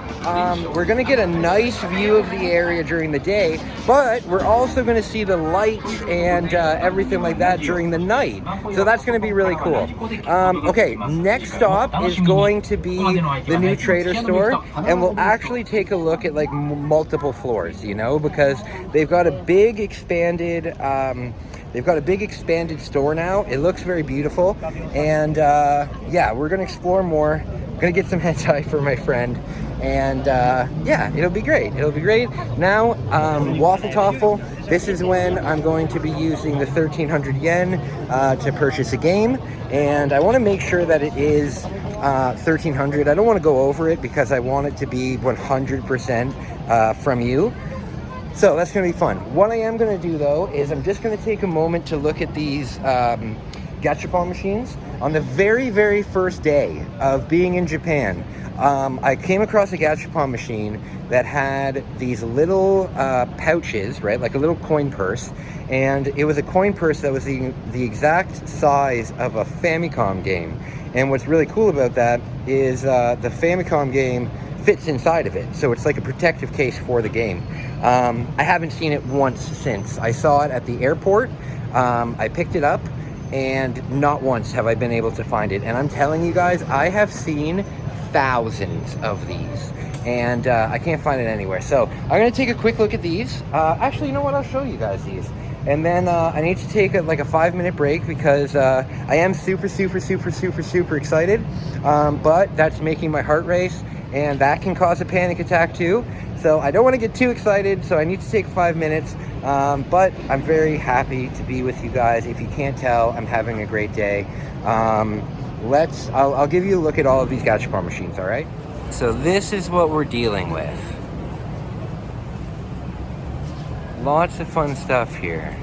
we're gonna get a nice view of the area during the day, but we're also gonna see the lights and everything like that during the night. So that's gonna be really cool. Okay, next stop is going to be the new trader store, and we'll actually take a look at like multiple floors, because they've got a big expanded store now. It looks very beautiful, and yeah, we're gonna explore more. I'm gonna get some hentai for my friend, and yeah, it'll be great. Now, Waffle Toffle, this is when I'm going to be using the 1,300 yen to purchase a game, and I want to make sure that it is 1,300. I don't want to go over it because I want it to be 100% from you. So that's going to be fun. What I am going to do, though, is I'm just going to take a moment to look at these Gachapon machines. On the very, very first day of being in Japan, I came across a Gachapon machine that had these little pouches, right, like a little coin purse, and it was a coin purse that was the exact size of a Famicom game. And what's really cool about that is the Famicom game fits inside of it, so it's like a protective case for the game. I haven't seen it once since. I saw it at the airport, I picked it up, and not once have I been able to find it. And I'm telling you guys, I have seen thousands of these, and I can't find it anywhere. So I'm gonna take a quick look at these. Actually, you know what, I'll show you guys these. And then I need to take like a 5-minute break because I am super excited, but that's making my heart race, and that can cause a panic attack too. So I don't want to get too excited, so I need to take 5 minutes, but I'm very happy to be with you guys. If you can't tell, I'm having a great day. I'll give you a look at all of these Gachapon machines, all right? So this is what we're dealing with. Lots of fun stuff here.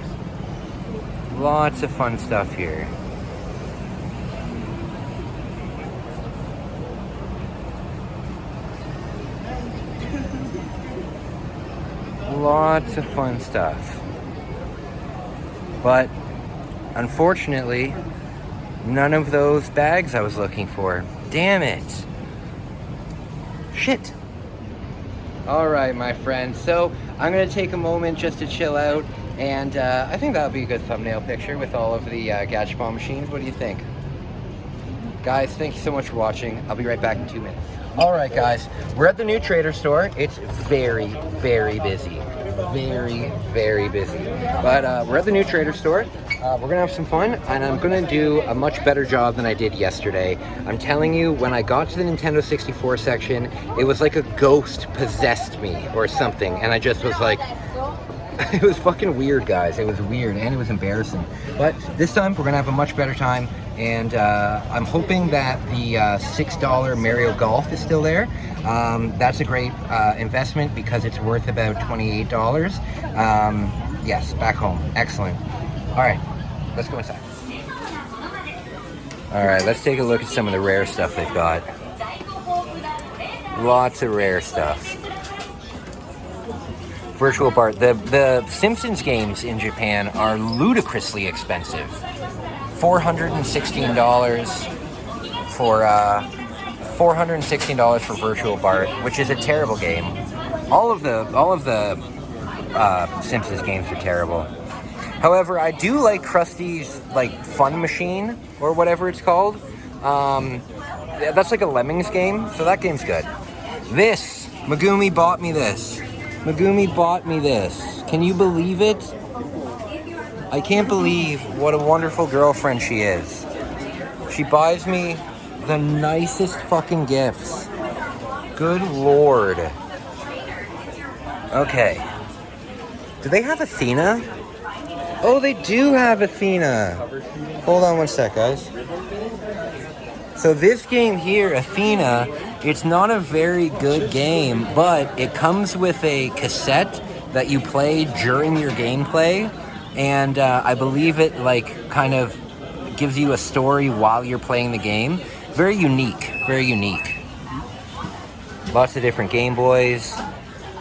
lots of fun stuff. But unfortunately, none of those bags I was looking for. Damn it. Shit. All right, my friends. So I'm gonna take a moment just to chill out, and I think that'll be a good thumbnail picture with all of the Gachapon machines. What do you think? Guys, thank you so much for watching. I'll be right back in 2 minutes. All right, guys, we're at the new trader store. It's very, very busy. Very, very busy. But we're at the new trader store. We're gonna have some fun, and I'm gonna do a much better job than I did yesterday. I'm telling you, when I got to the Nintendo 64 section, it was like a ghost possessed me or something, and I just was like, it was fucking weird, guys. It was weird, and it was embarrassing. But this time, we're gonna have a much better time, and I'm hoping that the $6 Mario Golf is still there. That's a great investment because it's worth about $28. Yes, back home. Excellent. All right, let's go inside. All right, let's take a look at some of the rare stuff they've got. Lots of rare stuff. Virtual Bart. The Simpsons games in Japan are ludicrously expensive. $416 for $416 for Virtual Bart, which is a terrible game. All of the Simpsons games are terrible. However, I do like Krusty's like fun machine or whatever it's called. That's like a Lemmings game, so that game's good. This Megumi bought me this. Megumi bought me this. Can you believe it? I can't believe what a wonderful girlfriend she is. She buys me the nicest fucking gifts. Good Lord. Okay. Do they have Athena? Oh, they do have Athena. Hold on one sec, guys. So this game here, Athena, it's not a very good game, but it comes with a cassette that you play during your gameplay, and I believe it like kind of gives you a story while you're playing the game. Very unique, very unique. Lots of different Game Boys.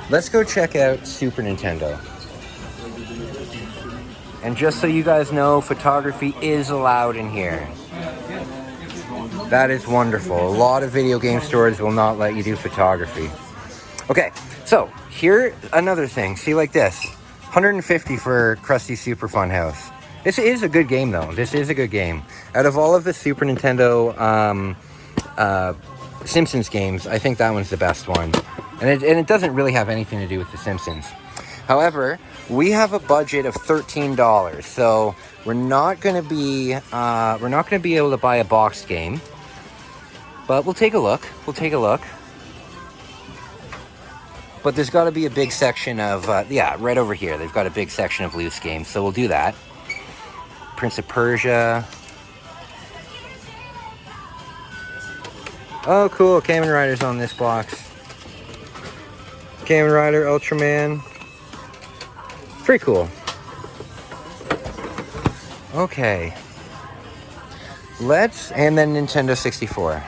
Let's go check out Super Nintendo. And just so you guys know, photography is allowed in here. That is wonderful. A lot of video game stores will not let you do photography. Okay, so here, another thing. See, like this. $150 for Krusty Super Fun House. This is a good game, though. This is a good game. Out of all of the Super Nintendo Simpsons games, I think that one's the best one. And it doesn't really have anything to do with The Simpsons. However, we have a budget of $13, so we're not going to be able to buy a boxed game. But we'll take a look. We'll take a look. But there's got to be a big section of yeah, right over here. They've got a big section of loose games, so we'll do that. Prince of Persia. Oh, cool. Kamen Rider's on this box. Kamen Rider, Ultraman. Pretty cool. Okay. And then Nintendo 64.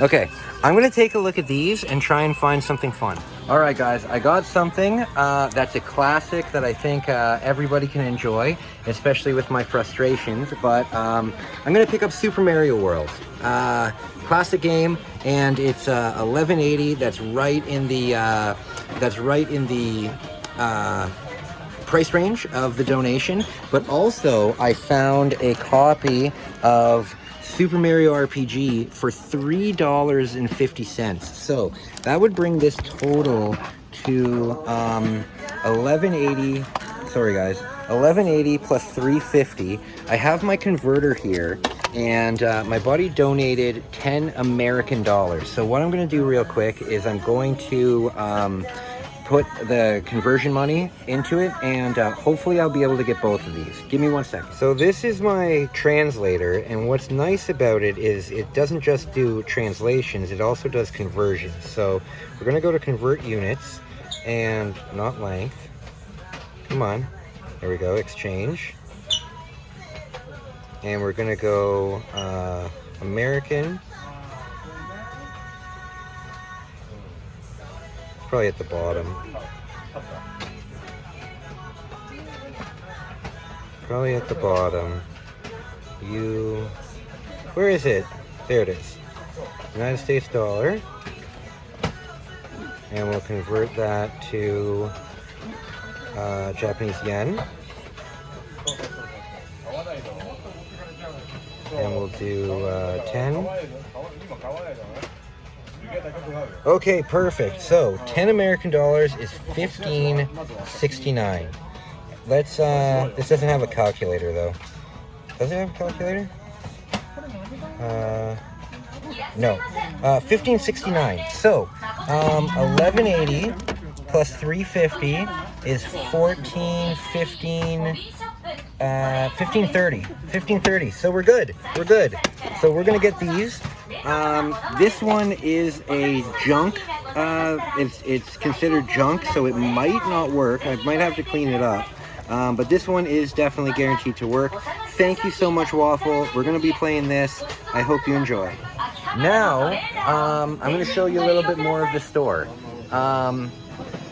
Okay, I'm going to take a look at these and try and find something fun. All right, guys, I got something that's a classic that I think everybody can enjoy, especially with my frustrations, but I'm going to pick up Super Mario World. Classic game, and it's 1180. That's right in the price range of the donation. But also, I found a copy of Super Mario RPG for $3.50. So that would bring this total to 1180. Sorry, guys. 1180 plus 350. I have my converter here, and my buddy donated 10 American dollars. So what I'm going to do real quick is I'm going to put the conversion money into it, and hopefully I'll be able to get both of these. Give me 1 second. So this is my translator, and what's nice about it is it doesn't just do translations, it also does conversions. So we're going to go to convert units, and not length. Come on. There we go, exchange. And we're going to go American. Probably at the bottom. Probably at the bottom. Where is it? There it is. United States dollar. And we'll convert that to Japanese yen. And we'll do 10. Okay, perfect. So 10 American dollars is $15.69. Let's this doesn't have a calculator though. Does it have a calculator? No. 1569. So 1180 plus 350 is 1530. So we're good. So we're gonna get these. This one is a junk. It's considered junk, so it might not work. I might have to clean it up. But this one is definitely guaranteed to work. Thank you so much, Waffle. We're going to be playing this. I hope you enjoy. Now, I'm going to show you a little bit more of the store.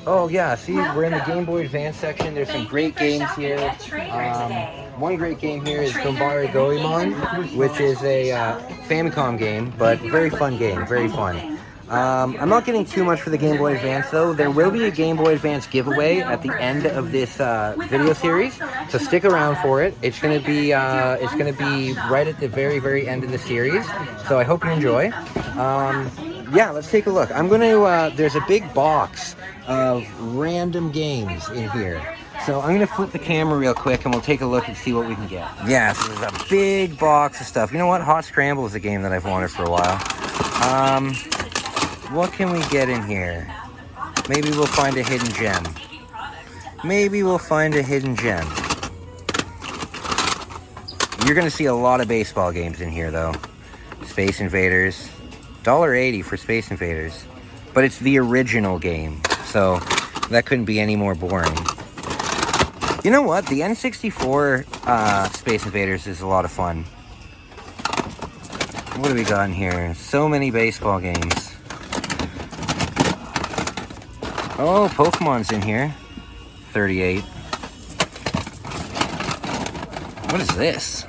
Oh yeah, see, we're in the Game Boy Advance section. There's some great games here. One great game here is Gombare Goemon, which is a Famicom game, but very fun game, very fun. I'm not getting too much for the Game Boy Advance though. There will be a Game Boy Advance giveaway at the end of this video series, so stick around for it. It's gonna be right at the very end of the series. So I hope you enjoy. Yeah, let's take a look. I'm gonna there's a big box of random games in here. So I'm gonna flip the camera real quick and we'll take a look and see what we can get. Yeah, so there's a big box of stuff. You know what? Hot Scramble is a game that I've wanted for a while. What can we get in here? Maybe we'll find a hidden gem. You're gonna see a lot of baseball games in here though. Space Invaders. $1.80 for Space Invaders. But it's the original game, so that couldn't be any more boring. You know what? The N64 Space Invaders is a lot of fun. What do we got in here? So many baseball games. Oh, Pokemon's in here. 38. What is this?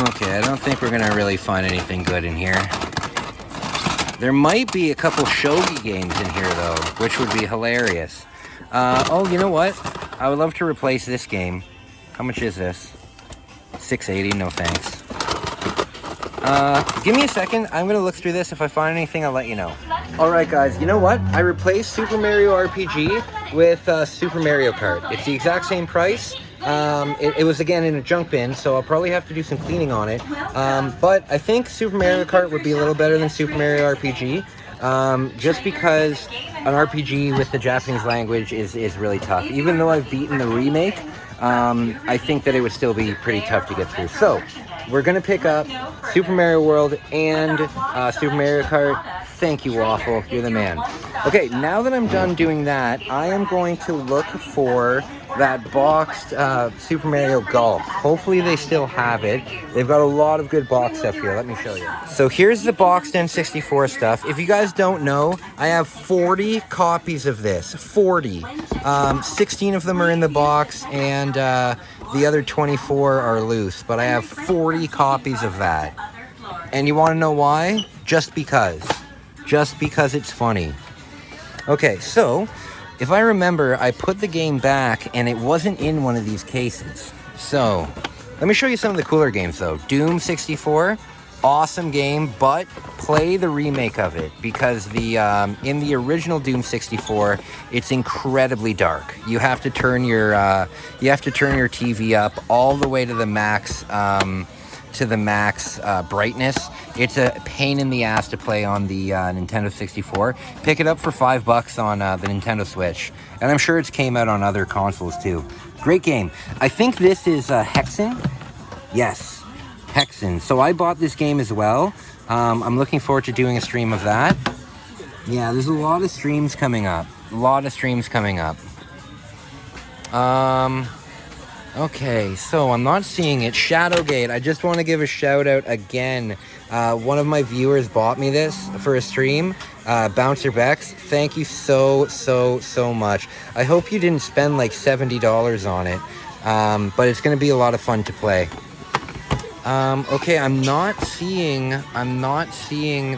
Okay, I don't think we're gonna really find anything good in here. There might be a couple shogi games in here though, which would be hilarious. Oh, you know what? I would love to replace this game. How much is this? $6.80, no thanks. Give me a second. I'm gonna look through this. If I find anything, I'll let you know. All right, guys. You know what? I replaced Super Mario RPG with Super Mario Kart. It's the exact same price. It was again in a junk bin, so I'll probably have to do some cleaning on it. But I think Super Mario Kart would be a little better than Super Mario RPG, just because an RPG with the Japanese language is really tough. Even though I've beaten the remake, I think that it would still be pretty tough to get through. So we're gonna pick up Super Mario World and Super Mario Kart. Thank you, Waffle. You're the man. Okay, now that I'm done doing that, I am going to look for that boxed Super Mario Golf. Hopefully they still have it. They've got a lot of good box stuff here. Let me show you. So here's the boxed N64 stuff. If you guys don't know, I have 40 copies of this. 40. 16 of them are in the box, and the other 24 are loose. But I have 40 copies of that. And you want to know why? Just because. Just because it's funny. Okay, so if I remember, I put the game back and it wasn't in one of these cases. So let me show you some of the cooler games though. Doom 64, awesome game, but play the remake of it because the in the original Doom 64, it's incredibly dark. You have to turn your TV up all the way to the max brightness. It's a pain in the ass to play on the Nintendo 64. Pick it up for $5 on the Nintendo Switch. And I'm sure it's came out on other consoles too. Great game. I think this is Hexen. Yes, Hexen. So I bought this game as well. I'm looking forward to doing a stream of that. Yeah, there's a lot of streams coming up. Okay, so I'm not seeing it. Shadowgate. I just want to give a shout out again. One of my viewers bought me this for a stream. Bouncer Bex, thank you so much. I hope you didn't spend like $70 on it, but it's going to be a lot of fun to play. Okay, I'm not seeing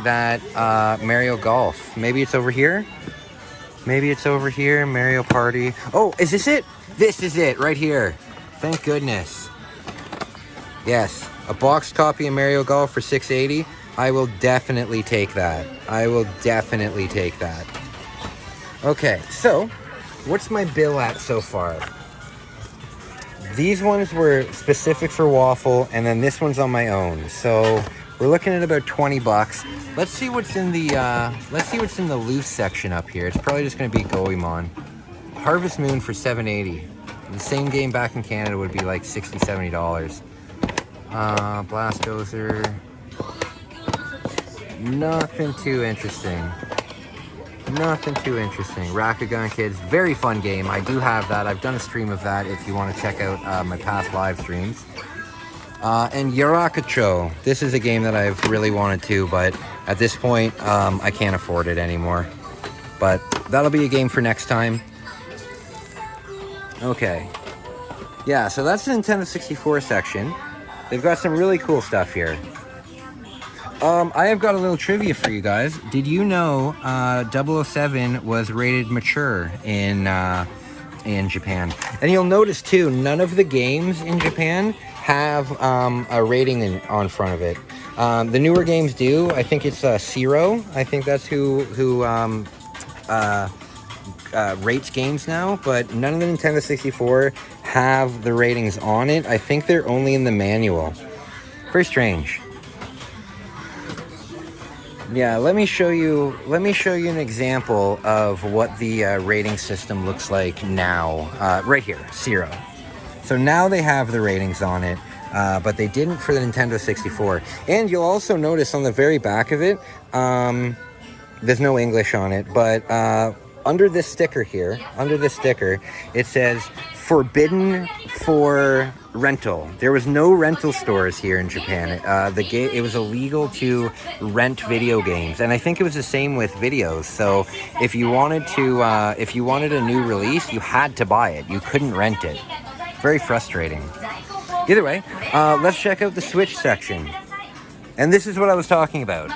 that Mario Golf. Maybe it's over here. Maybe it's over here. Mario Party. Oh, is this it? This is it right here. Thank goodness. Yes, a boxed copy of Mario Golf for $6.80. I will definitely take that. I will definitely take that. Okay, so what's my bill at so far? These ones were specific for Waffle, and then this one's on my own. So we're looking at about 20 bucks. Let's see what's in the loose section up here. It's probably just gonna be Goemon. Harvest Moon for $7.80. The same game back in Canada would be like $60, $70. Blastozer. Nothing too interesting. Nothing too interesting. Rakugan Kids, very fun game. I do have that. I've done a stream of that if you want to check out my past live streams. And Yarakacho. This is a game that I've really wanted to, but at this point, I can't afford it anymore. But that'll be a game for next time. Okay. Yeah, so that's the Nintendo 64 section. They've got some really cool stuff here. I have got a little trivia for you guys. Did you know 007 was rated mature in Japan? And you'll notice too, none of the games in Japan have a rating on front of it. The newer games do. I think it's Zero. I think that's who rates games now, but none of the Nintendo 64 have the ratings on it. I think they're only in the manual. Very strange. Yeah, let me show you an example of what the rating system looks like now. Right here, Zero. So now they have the ratings on it, but they didn't for the Nintendo 64. And you'll also notice on the very back of it, there's no English on it, but under this sticker here, it says forbidden for rental. There was no rental stores here in Japan. It was illegal to rent video games, and I think it was the same with videos. So if you wanted a new release, you had to buy it. You couldn't rent it. Very frustrating. Either way, let's check out the Switch section. And this is what I was talking about.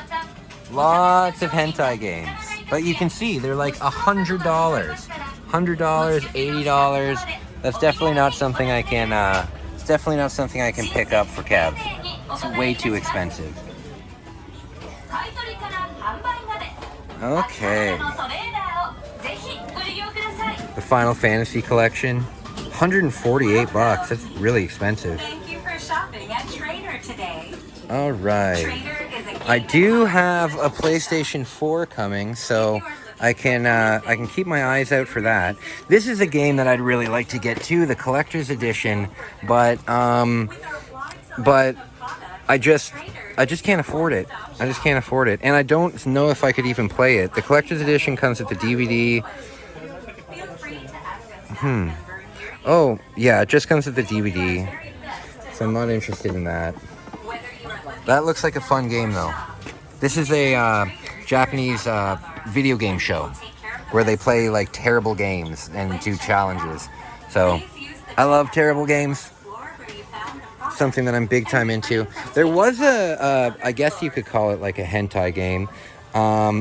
Lots of hentai games. But you can see they're like $100, $80. That's definitely not something I can. It's definitely not something I can pick up for Kev. It's way too expensive. Okay. The Final Fantasy collection, $148. That's really expensive. Thank you for shopping at Trader today. All right. I do have a PlayStation 4 coming, so I can keep my eyes out for that. This is a game that I'd really like to get to, the collector's edition, but I just can't afford it. I just can't afford it, and I don't know if I could even play it. The collector's edition comes with the DVD. Oh, yeah, it just comes with the DVD, so I'm not interested in that. That looks like a fun game, though. This is a Japanese video game show where they play like terrible games and do challenges. So I love terrible games. Something that I'm big time into. There was I guess you could call it like a hentai game.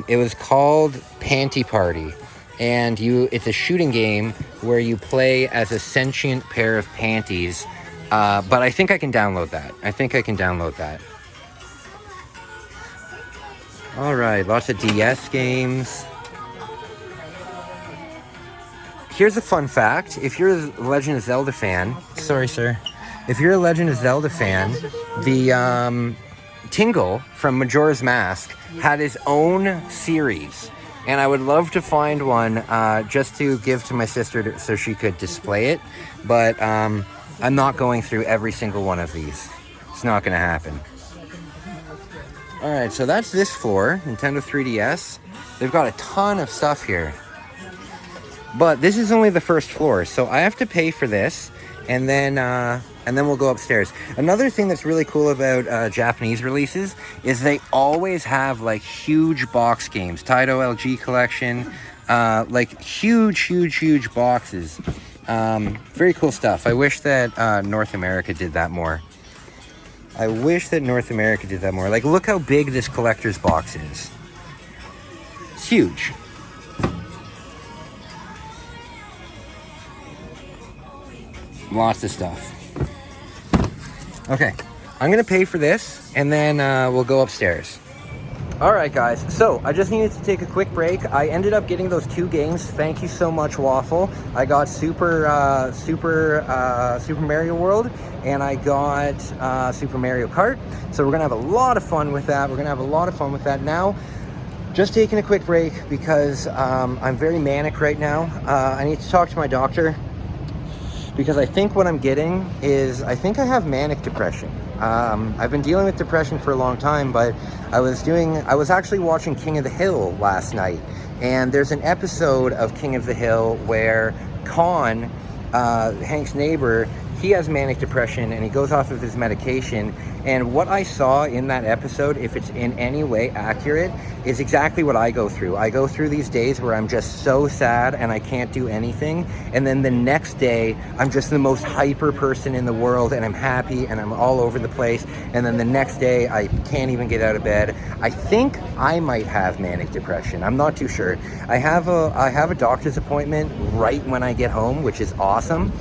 It was called Panty Party. And it's a shooting game where you play as a sentient pair of panties. But I think I can download that. All right, lots of DS games. Here's a fun fact. If you're a Legend of Zelda fan, sorry, sir. If you're a Legend of Zelda fan, the Tingle from Majora's Mask had his own series. And I would love to find one just to give to my sister so she could display it. But I'm not going through every single one of these. It's not going to happen. All right, so that's this floor, Nintendo 3DS. They've got a ton of stuff here. But this is only the first floor, so I have to pay for this. and then we'll go upstairs. Another thing that's really cool about Japanese releases is they always have like huge box games. Taito LG collection, like huge boxes. Very cool stuff. I wish that North America did that more. I wish that North America did that more. Like, look how big this collector's box is. It's huge. Lots of stuff. Okay, I'm gonna pay for this, and then we'll go upstairs. All right, guys, so I just needed to take a quick break. I ended up getting those 2 games. Thank you so much, Waffle. I got Super Mario World, and I got Super Mario Kart. So we're gonna have a lot of fun with that. Now, just taking a quick break because I'm very manic right now. I need to talk to my doctor because I think what I'm getting is, I think I have manic depression. I've been dealing with depression for a long time, but I was actually watching King of the Hill last night, and there's an episode of King of the Hill where Con, Hank's neighbor, he has manic depression and he goes off of his medication. And what I saw in that episode, if it's in any way accurate, is exactly what I go through. I go through these days where I'm just so sad and I can't do anything. And then the next day, I'm just the most hyper person in the world and I'm happy and I'm all over the place. And then the next day, I can't even get out of bed. I think I might have manic depression. I'm not too sure. I have a doctor's appointment right when I get home, which is awesome.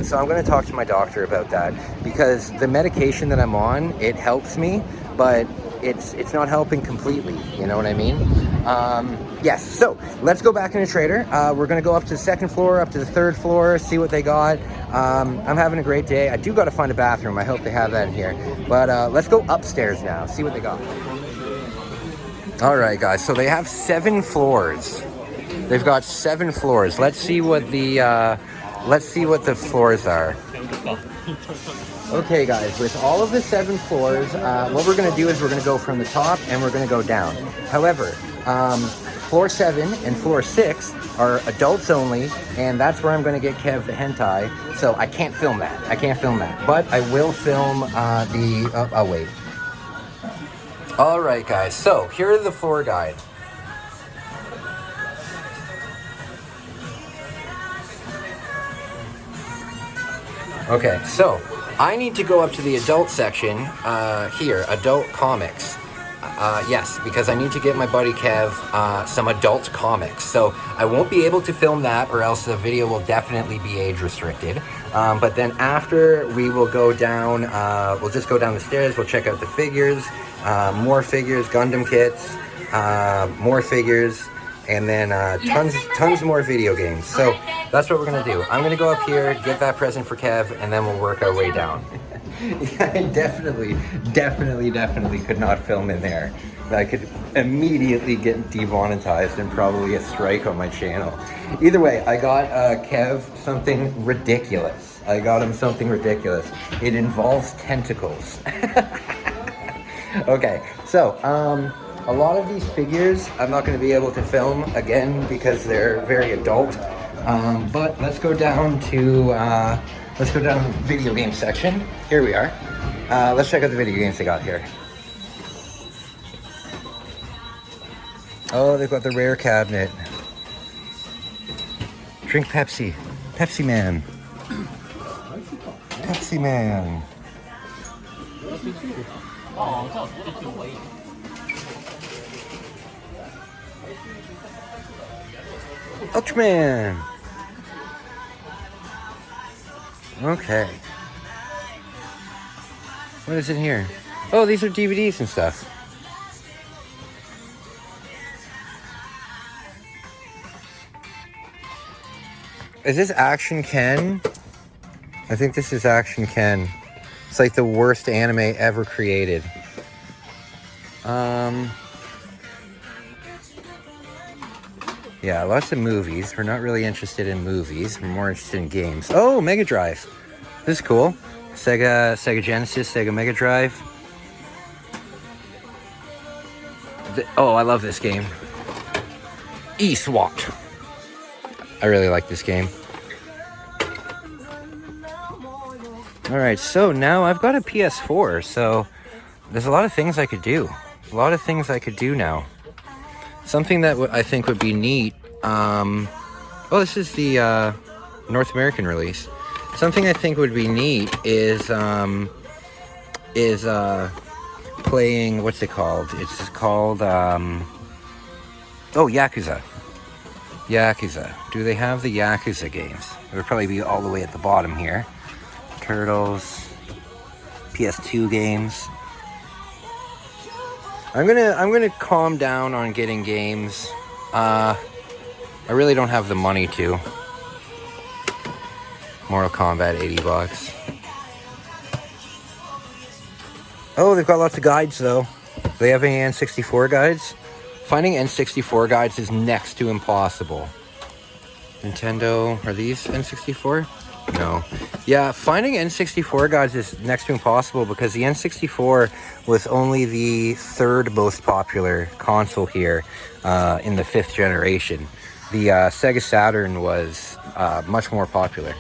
So I'm gonna talk to my doctor about that, because the medication that I'm on, it helps me, but it's not helping completely, you know what I mean? Yes, so let's go back in the trader. We're gonna go up to the 2nd floor, up to the 3rd floor, see what they got. I'm having a great day. I do gotta find a bathroom. I hope they have that in here. But let's go upstairs now, see what they got. All right, guys, so they have 7 floors. They've got 7 floors. Let's see what the floors are. Okay, guys, with all of the 7 floors, what we're going to do is we're going to go from the top and we're going to go down. However, floor 7 and floor 6 are adults only, and that's where I'm going to get Kev the hentai, so I can't film that. But I will film I'll wait. All right, guys, so here are the floor guide. Okay, so I need to go up to the adult section here, adult comics. Yes, because I need to get my buddy Kev some adult comics. So I won't be able to film that, or else the video will definitely be age restricted. But then after, we will go down, we'll just go down the stairs, we'll check out the figures, more figures, Gundam kits, more figures, and then tons more video games. So that's what we're gonna do. I'm gonna go up here, get that present for Kev, and then we'll work our way down. Yeah, I definitely could not film in there. I could immediately get demonetized and probably a strike on my channel. Either way, I got Kev something ridiculous. It involves tentacles. Okay, so a lot of these figures I'm not going to be able to film again because they're very adult. But let's go down to the video game section. Here we are. Let's check out the video games they got here. Oh, they've got the rare cabinet. Drink Pepsi. Pepsi Man. Pepsi Man. Ultraman. Okay. What is in here? Oh, these are DVDs and stuff. Is this Action Ken? I think this is Action Ken. It's like the worst anime ever created. Yeah, lots of movies. We're not really interested in movies. We're more interested in games. Oh, Mega Drive. This is cool. Sega Genesis, Sega Mega Drive. Oh, I love this game. E-SWAT. I really like this game. All right, so now I've got a PS4, so there's a lot of things I could do. A lot of things I could do now. Something that I think would be neat. Oh, this is the North American release. Something I think would be neat is playing, what's it called? It's called Yakuza. Yakuza. Do they have the Yakuza games? It would probably be all the way at the bottom here. Turtles, PS2 games. I'm gonna calm down on getting games. I really don't have the money to. Mortal Kombat, $80. Oh, they've got lots of guides though. Do they have any N64 guides? Finding N64 guides is next to impossible. Nintendo, are these N64? No. Yeah, finding N64 guides is next to impossible because the N64 was only the third most popular console here in the 5th generation. The Sega Saturn was much more popular.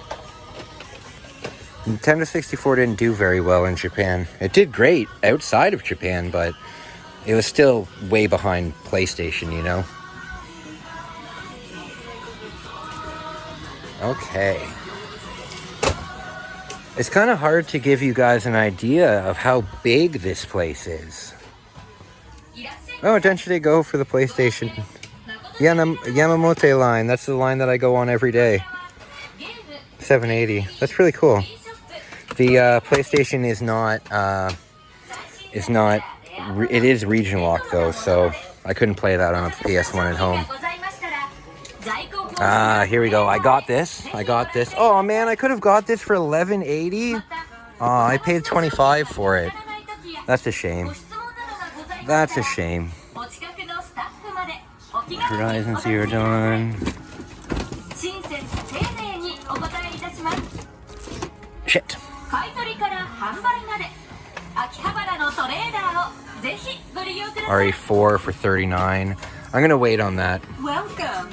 Nintendo 64 didn't do very well in Japan. It did great outside of Japan, but it was still way behind PlayStation, you know? Okay. It's kind of hard to give you guys an idea of how big this place is. Oh, attention to go for the PlayStation. Yamamote line, that's the line that I go on every day. 780, that's really cool. The PlayStation it is region locked though, so I couldn't play that on a PS1 at home. Here we go. I got this. Oh man, I could have got this for $11.80. I paid $25 for it. That's a shame. That's a shame. Horizon Zero Dawn. Shit. RE4 for $39. I'm gonna wait on that. Welcome.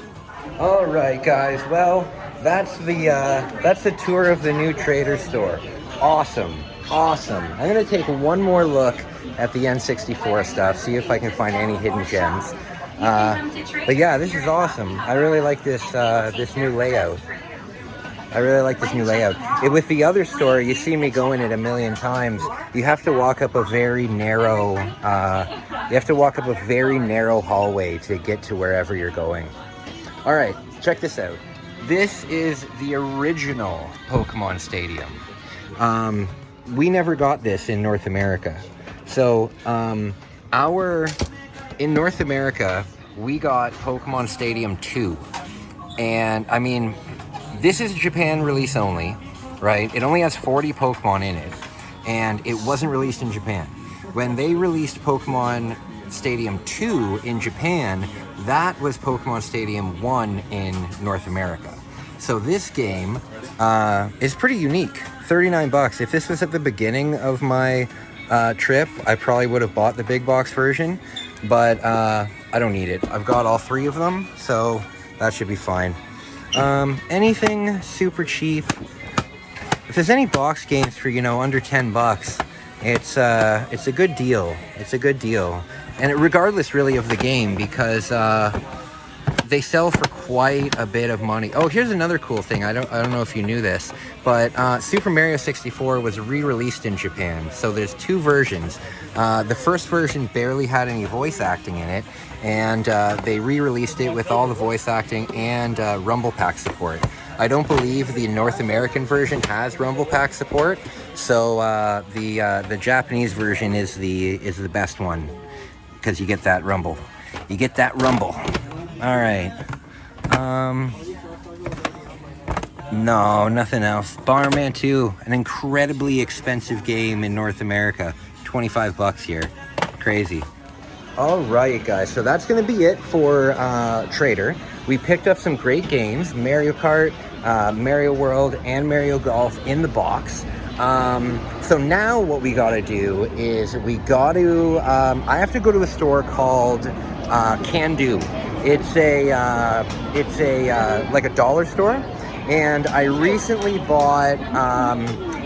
All right, guys. Well, that's the tour of the new trader store. Awesome. I'm gonna take one more look at the N64 stuff, see if I can find any hidden gems. But yeah, this is awesome. I really like this new layout. With the other store, you see me go in it a million times. You have to walk up a very narrow hallway to get to wherever you're going. All right, check this out. This is the original Pokemon Stadium. We never got this in North America. So, in North America, we got Pokemon Stadium 2. And, I mean, this is Japan release only, right? It only has 40 Pokemon in it. And it wasn't released in Japan. When they released Pokemon Stadium 2 in Japan, that was Pokemon Stadium 1 in North America. So this game is pretty unique. $39. If this was at the beginning of my trip, I probably would have bought the big box version, but I don't need it. I've got all 3 of them, so that should be fine. Anything super cheap. If there's any box games for, under $10, it's a good deal. And regardless really of the game, because they sell for quite a bit of money. Oh, here's another cool thing. I don't know if you knew this, but Super Mario 64 was re-released in Japan. So there's 2 versions. The first version barely had any voice acting in it, and they re-released it with all the voice acting and Rumble Pack support. I don't believe the North American version has Rumble Pack support, so the Japanese version is the best one, because you get that rumble. All right. No, nothing else. Bomberman 2, an incredibly expensive game in North America. $25 here. Crazy. All right, guys. So that's going to be it for Trader. We picked up some great games: Mario Kart, Mario World, and Mario Golf in the box. So now what we got to do is I have to go to a store called Can Do. It's like a dollar store, and I recently bought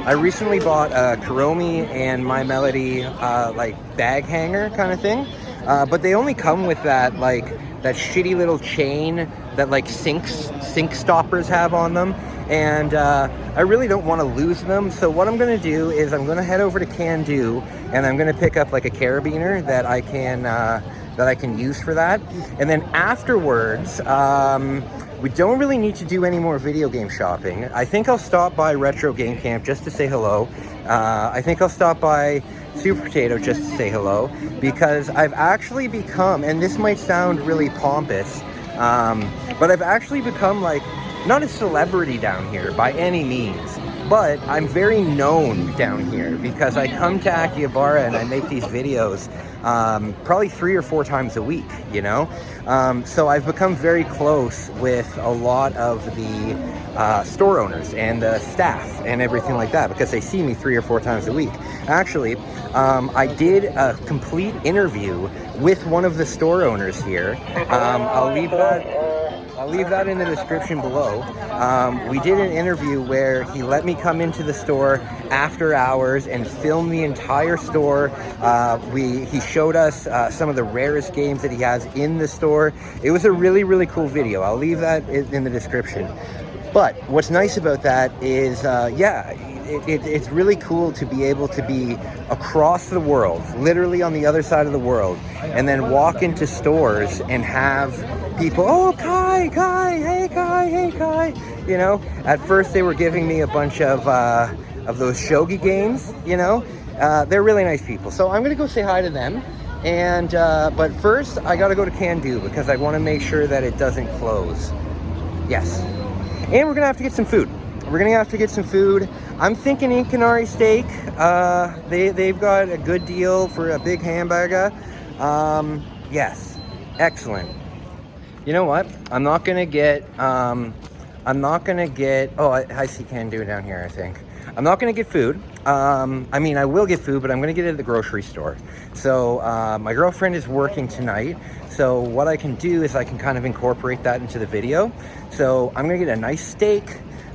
I recently bought a Kuromi and My Melody like bag hanger kind of thing, but they only come with that like that shitty little chain that like sink stoppers have on them, and I really don't want to lose them. So what I'm going to do is I'm going to head over to Can Do, and I'm going to pick up like a carabiner that I can use for that. And then afterwards, we don't really need to do any more video game shopping. I think I'll stop by Retro Game Camp just to say hello. I think I'll stop by Super Potato just to say hello, because I've actually become, and this might sound really pompous, but I've actually become like, not a celebrity down here by any means, but I'm very known down here because I come to Akihabara and I make these videos probably 3 or 4 times a week, you know? So I've become very close with a lot of the store owners and the staff and everything like that because they see me 3 or 4 times a week. Actually, I did a complete interview with one of the store owners here. I'll leave that in the description below. We did an interview where he let me come into the store after hours and film the entire store. He showed us some of the rarest games that he has in the store. It was a really, really cool video. I'll leave that in the description. But what's nice about that is, it's really cool to be able to be across the world, literally on the other side of the world, and then walk into stores and have people, oh, Kai, hey Kai, you know. At first they were giving me a bunch of those shogi games, you know. They're really nice people, so I'm gonna go say hi to them. And but first I gotta go to Can Do because I want to make sure that it doesn't close. Yes, and we're gonna have to get some food. I'm thinking Inkanari steak. They've got a good deal for a big hamburger. Yes, excellent. You know what? I'm not gonna get. Oh, I see Can Do down here, I think. I'm not gonna get food. I mean, I will get food, but I'm gonna get it at the grocery store. So my girlfriend is working tonight. So what I can do is I can kind of incorporate that into the video. So I'm gonna get a nice steak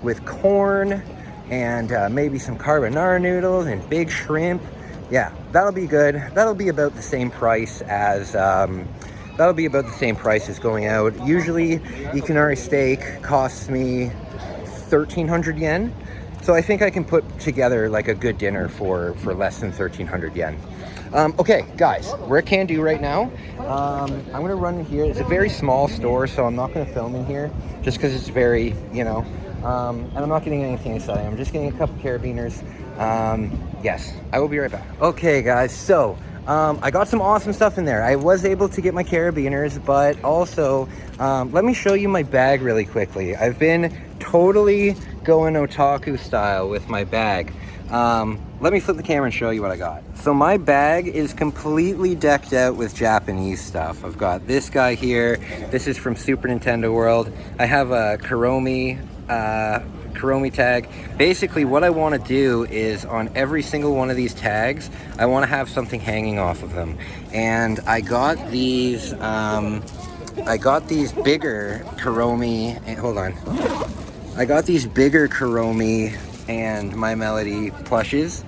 with corn and maybe some carbonara noodles and big shrimp. Yeah, that'll be good. That'll be about the same price as going out. Usually Ikanari steak costs me 1,300 yen. So I think I can put together like a good dinner for less than 1,300 yen. Okay, guys, we're at Can Do right now. I'm gonna run in here. It's a very small store, so I'm not gonna film in here just because it's very, you know, and I'm not getting anything exciting. I'm just getting a couple carabiners. Yes, I will be right back. Okay, guys, so I got some awesome stuff in there. I was able to get my carabiners, but also let me show you my bag really quickly. I've been totally going otaku style with my bag. Let me flip the camera and show you what I got. So my bag is completely decked out with Japanese stuff. I've got this guy here. This is from Super Nintendo World. I have a Kuromi tag. Basically what I want to do is on every single one of these tags, I want to have something hanging off of them. And I got these bigger Kuromi, hold on. I got these bigger Kuromi and My Melody plushes,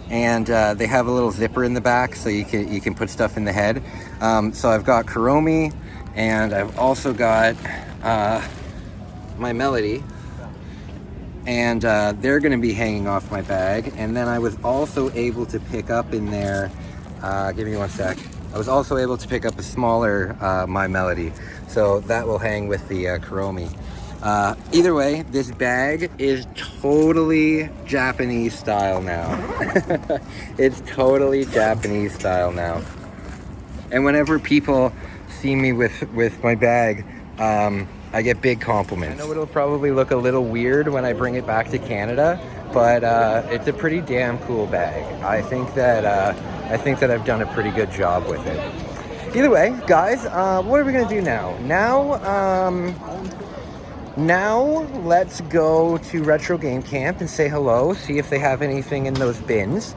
and they have a little zipper in the back so you can put stuff in the head. So I've got Kuromi, and I've also got My Melody, and they're going to be hanging off my bag. And then I was also able to pick up in there, give me one sec, I was also able to pick up a smaller My Melody, so that will hang with the Kuromi. Either way, this bag is totally Japanese style now. It's totally Japanese style now. And whenever people see me with my bag, I get big compliments. I know it'll probably look a little weird when I bring it back to Canada, but it's a pretty damn cool bag. I think that I've done a pretty good job with it. Either way, guys, what are we gonna do now? Now let's go to Retro Game Camp and say hello, see if they have anything in those bins.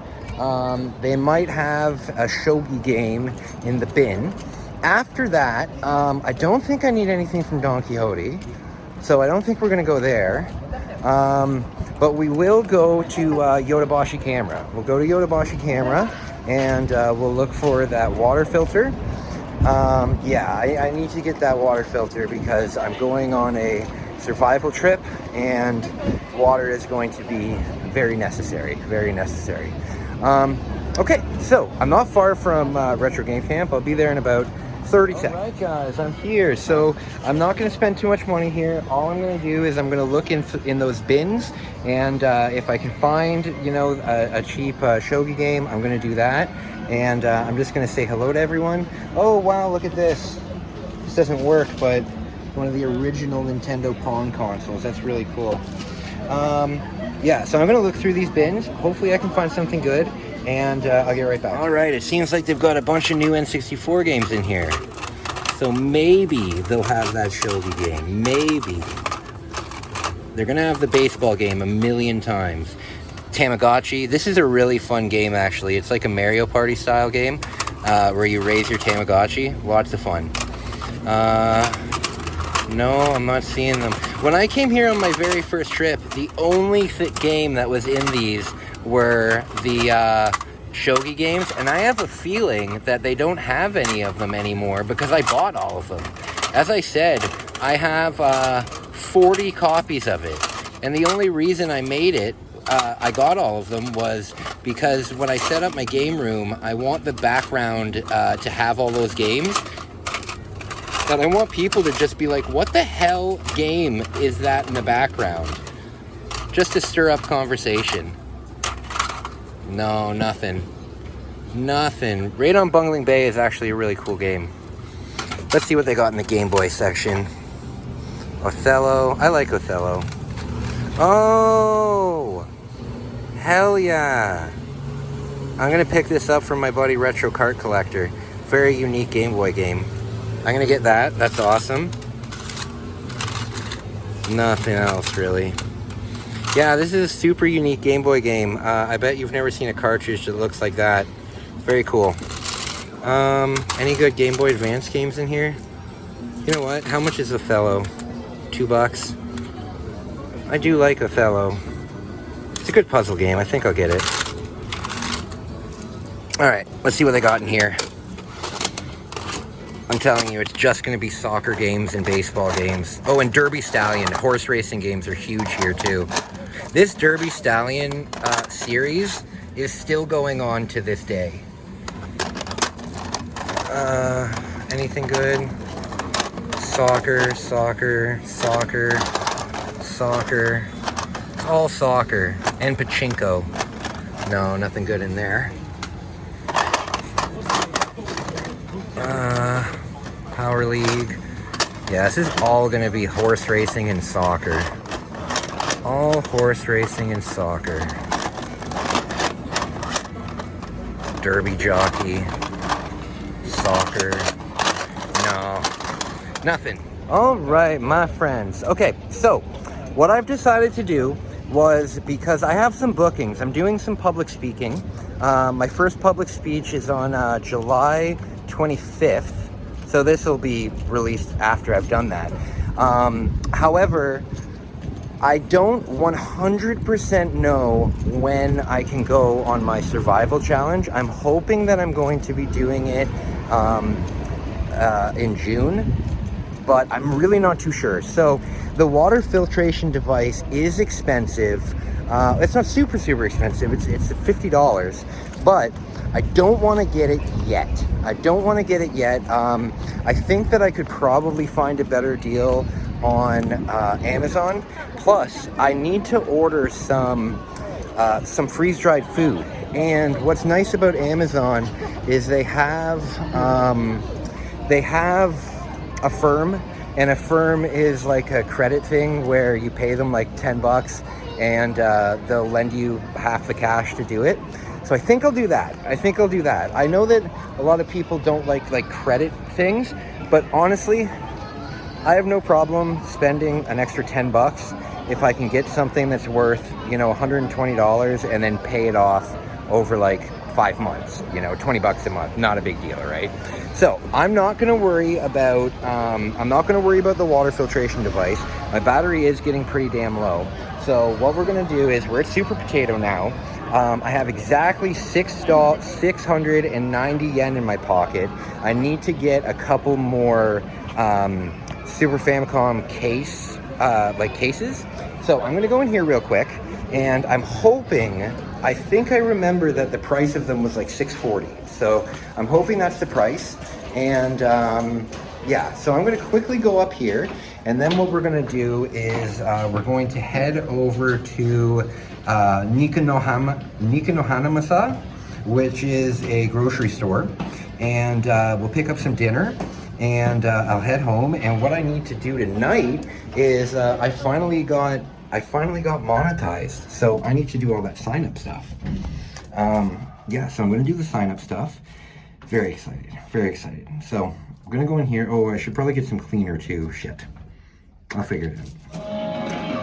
They might have a shogi game in the bin. After that, I don't think I need anything from Don Quixote, so I don't think we're gonna go there. But we will go to Yodobashi Camera. We'll go to Yodobashi Camera, and we'll look for that water filter. I need to get that water filter because I'm going on a survival trip, and water is going to be very necessary, very necessary. Okay, so I'm not far from Retro Game Camp. I'll be there in about 30 seconds. All right, guys, I'm here. So I'm not going to spend too much money here. All I'm going to do is I'm going to look in those bins, and if I can find, you know, a cheap shogi game, I'm going to do that. And I'm just going to say hello to everyone. Oh, wow, look at this. This doesn't work, but one of the original Nintendo Pong consoles. That's really cool. Yeah, so I'm going to look through these bins. Hopefully I can find something good, and I'll get right back. All right, it seems like they've got a bunch of new N64 games in here. So maybe they'll have that shogi game. Maybe. They're going to have the baseball game a million times. Tamagotchi. This is a really fun game, actually. It's like a Mario Party style game where you raise your Tamagotchi. Lots of fun. No, I'm not seeing them. When I came here on my very first trip, the only game that was in these were the shogi games, and I have a feeling that they don't have any of them anymore because I bought all of them. As I said, I have 40 copies of it, and the only reason I made it, I got all of them, was because when I set up my game room, I want the background to have all those games. And I want people to just be like, what the hell game is that in the background? Just to stir up conversation. No, nothing. Nothing. Raid on Bungling Bay is actually a really cool game. Let's see what they got in the Game Boy section. Othello. I like Othello. Oh! Hell yeah! I'm gonna pick this up from my buddy Retro Kart Collector. Very unique Game Boy game. I'm gonna get that. That's awesome. Nothing else, really. Yeah, this is a super unique Game Boy game. I bet you've never seen a cartridge that looks like that. Very cool. Any good Game Boy Advance games in here? You know what? How much is Othello? $2? I do like Othello. It's a good puzzle game. I think I'll get it. Alright, let's see what they got in here. I'm telling you, it's just going to be soccer games and baseball games. Oh, and Derby Stallion. Horse racing games are huge here, too. This Derby Stallion series is still going on to this day. Anything good? Soccer, soccer, soccer, soccer. It's all soccer. And pachinko. No, nothing good in there. Power League. Yeah, this is all going to be horse racing and soccer. All horse racing and soccer. Derby jockey. Soccer. No. Nothing. All right, my friends. Okay, so what I've decided to do was, because I have some bookings, I'm doing some public speaking. My first public speech is on July 25th. So this will be released after I've done that. However, I don't 100% know when I can go on my survival challenge. I'm hoping that I'm going to be doing it in June, but I'm really not too sure. So the water filtration device is expensive. It's not super expensive. It's $50, but I don't want to get it yet. I think that I could probably find a better deal on Amazon. Plus, I need to order some freeze-dried food. And what's nice about Amazon is they have a firm, and a firm is like a credit thing where you pay them like $10 and they'll lend you half the cash to do it. So I think I'll do that. I know that a lot of people don't like credit things, but honestly, I have no problem spending an extra $10 if I can get something that's worth, $120 and then pay it off over like 5 months, $20 a month. Not a big deal, right? So I'm not going to worry about the water filtration device. My battery is getting pretty damn low. So what we're gonna do is we're at Super Potato now. I have exactly 690 yen in my pocket. I need to get a couple more Super Famicom cases. So I'm gonna go in here real quick, and I'm hoping, I think I remember that the price of them was like $640. So I'm hoping that's the price. And yeah, so I'm gonna quickly go up here, and then what we're gonna do is we're going to head over to Nikanohanamasa, which is a grocery store, and we'll pick up some dinner, and I'll head home. And what I need to do tonight is I finally got monetized, so I need to do all that sign up stuff. Yeah, so I'm gonna do the sign up stuff. Very excited, very excited. So I'm gonna go in here. Oh, I should probably get some cleaner too. Shit, I'll figure it out.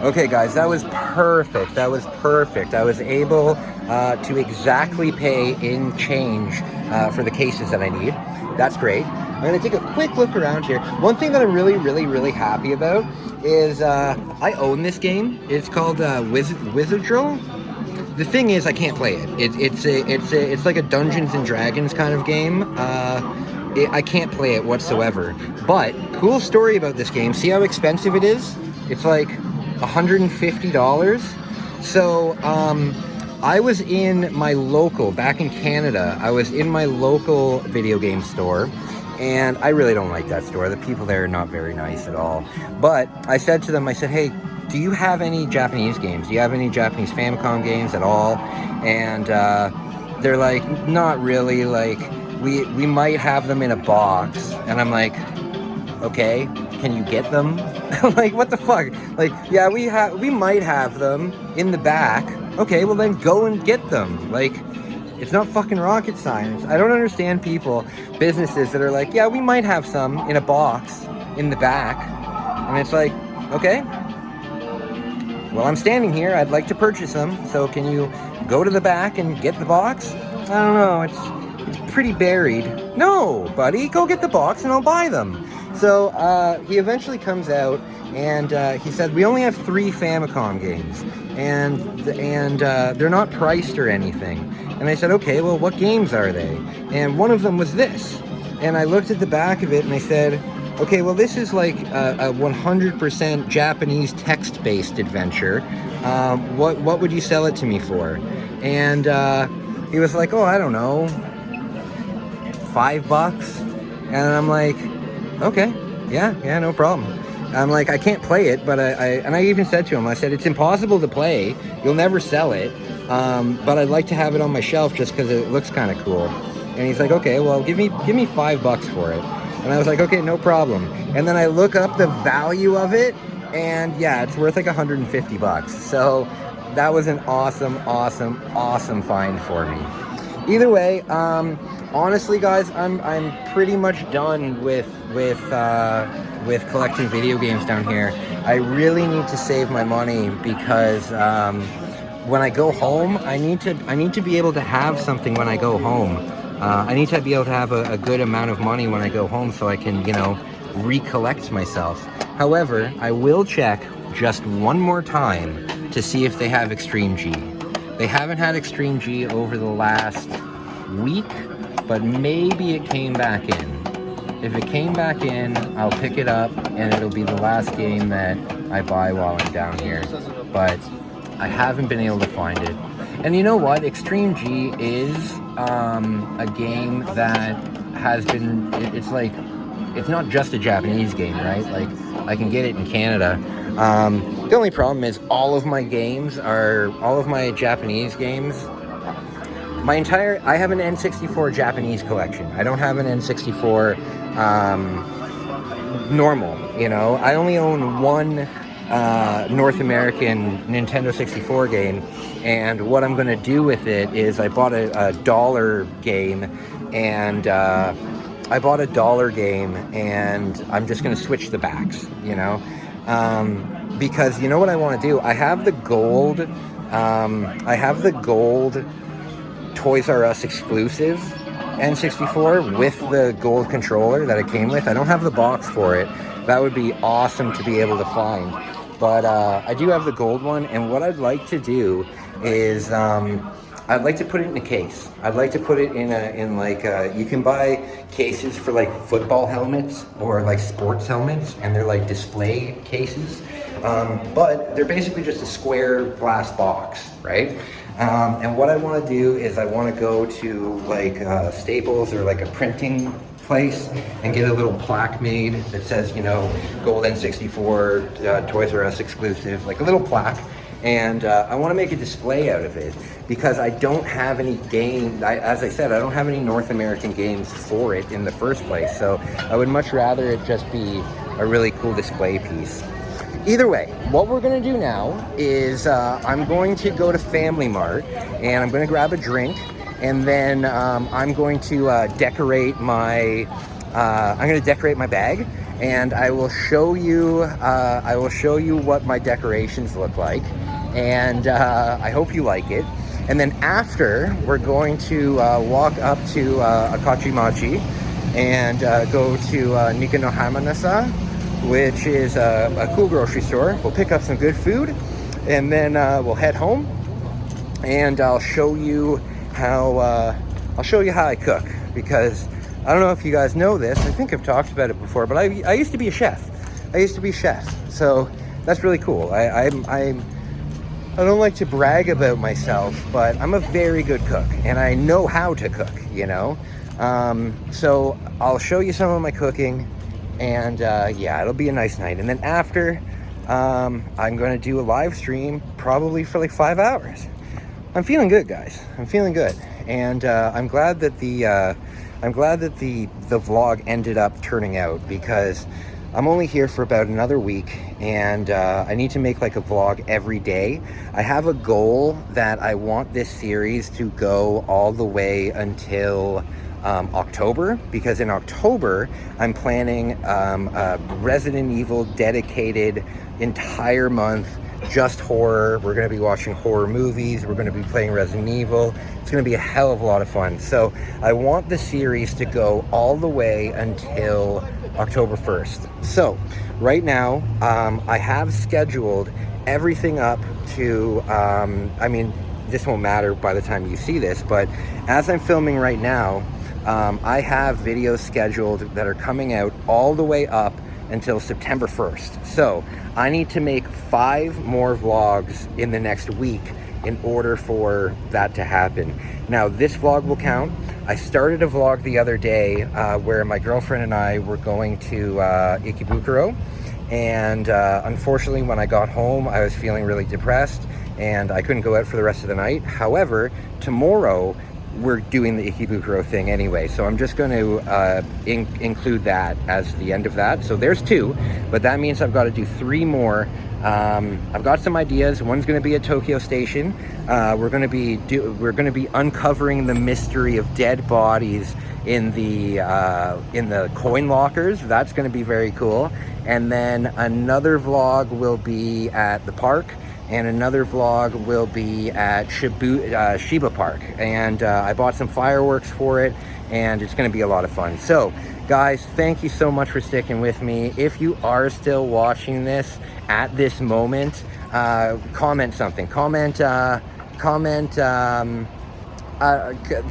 Okay guys, that was perfect. That was perfect. I was able to exactly pay in change for the cases that I need. That's great. I'm gonna take a quick look around here. One thing that I'm really happy about is I own this game. It's called Wizardrill. The thing is, I can't play it. It's like a Dungeons and Dragons kind of game. I can't play it whatsoever. But cool story about this game. See how expensive it is? It's like $150. So I was in my local, back in Canada, I was in my local video game store, and I really don't like that store. The people there are not very nice at all. But I said to them, I said, hey, do you have any Japanese games? Do you have any Japanese Famicom games at all? And they're like, not really, like, we might have them in a box. And I'm like, okay, can you get them? Like, what the fuck? Like, yeah, we might have them in the back. Okay, well then go and get them. Like, it's not fucking rocket science. I don't understand businesses that are like, yeah, we might have some in a box in the back. And it's like, okay, well, I'm standing here, I'd like to purchase them, so can you go to the back and get the box? I don't know, it's pretty buried. No, buddy, go get the box and I'll buy them. So he eventually comes out, and he said, we only have 3 Famicom games, and they're not priced or anything. And I said, okay, well, what games are they? And one of them was this. And I looked at the back of it, and I said, okay, well, this is like a 100% Japanese text-based adventure. What would you sell it to me for? And he was like, oh, I don't know, $5. And I'm like, okay, yeah, no problem. I'm like, I can't play it, but I even said to him, I said, it's impossible to play. You'll never sell it. But I'd like to have it on my shelf just because it looks kind of cool. And he's like, okay, well, give me $5 for it. And I was like, okay, no problem. And then I look up the value of it, and yeah, it's worth like $150. So that was an awesome find for me. Either way, honestly, guys, I'm pretty much done with collecting video games down here. I really need to save my money because when I go home, I need to be able to have something when I go home. I need to be able to have a good amount of money when I go home so I can, recollect myself. However, I will check just one more time to see if they have Extreme G. They haven't had Extreme G over the last week, but maybe it came back in. If it came back in, I'll pick it up, and it'll be the last game that I buy while I'm down here. But I haven't been able to find it. And you know what? Extreme G is a game that has been, it's not just a Japanese game, right? Like, I can get it in Canada. The only problem is all of my Japanese games, I have an N64 Japanese collection. I don't have an N64 normal, I only own one North American Nintendo 64 game, and what I'm going to do with it is I bought a dollar game, and I'm just going to switch the backs, because you know what I want to do? I have the gold Toys R Us exclusive N64 with the gold controller that it came with. I don't have the box for it. That would be awesome to be able to find. but I do have the gold one, and what I'd like to do is I'd like to put it in a case. I'd like to put it in like you can buy cases for like football helmets or like sports helmets, and they're like display cases, but they're basically just a square glass box, right? And what I want to do is I want to go to like Staples or like a printing place and get a little plaque made that says, you know, Gold N64, Toys R Us exclusive, like a little plaque. And I want to make a display out of it because I don't have any game. As I said, I don't have any North American games for it in the first place. So I would much rather it just be a really cool display piece. Either way, what we're going to do now is I'm going to go to Family Mart and I'm going to grab a drink, and then I'm going to decorate my bag, and I will show you what my decorations look like, and I hope you like it. And then after, we're going to walk up to Akachimachi and go to Nikanohamanasa, which is a cool grocery store. We'll pick up some good food, and then we'll head home, and I'll show you how I cook, because I don't know if you guys know this. I think I've talked about it before, but I used to be a chef. So that's really cool. I don't like to brag about myself, but I'm a very good cook, and I know how to cook, you know? So I'll show you some of my cooking, and yeah, it'll be a nice night. And then after, I'm going to do a live stream probably for like 5 hours. I'm feeling good, guys. I'm feeling good, and I'm glad that the vlog ended up turning out, because I'm only here for about another week, and I need to make like a vlog every day. I have a goal that I want this series to go all the way until October, because in October I'm planning a Resident Evil dedicated entire month, just horror. We're going to be watching horror movies, we're going to be playing Resident Evil. It's going to be a hell of a lot of fun. So I want the series to go all the way until October 1st. So right now I have scheduled everything up to I mean, this won't matter by the time you see this, but as I'm filming right now, I have videos scheduled that are coming out all the way up until September 1st. So I need to make 5 more vlogs in the next week in order for that to happen. Now, this vlog will count. I started a vlog the other day where my girlfriend and I were going to Ikebukuro, and unfortunately when I got home I was feeling really depressed and I couldn't go out for the rest of the night. However, tomorrow we're doing the Ikebukuro thing anyway, so I'm just going to include that as the end of that. So there's 2, but that means I've got to do 3 more. I've got some ideas. One's going to be at Tokyo Station. We're going to be uncovering the mystery of dead bodies in the coin lockers. That's going to be very cool. And then another vlog will be at the park, and another vlog will be at Shiba Park, and I bought some fireworks for it, and it's going to be a lot of fun. So guys, thank you so much for sticking with me. If you are still watching this at this moment, comment something.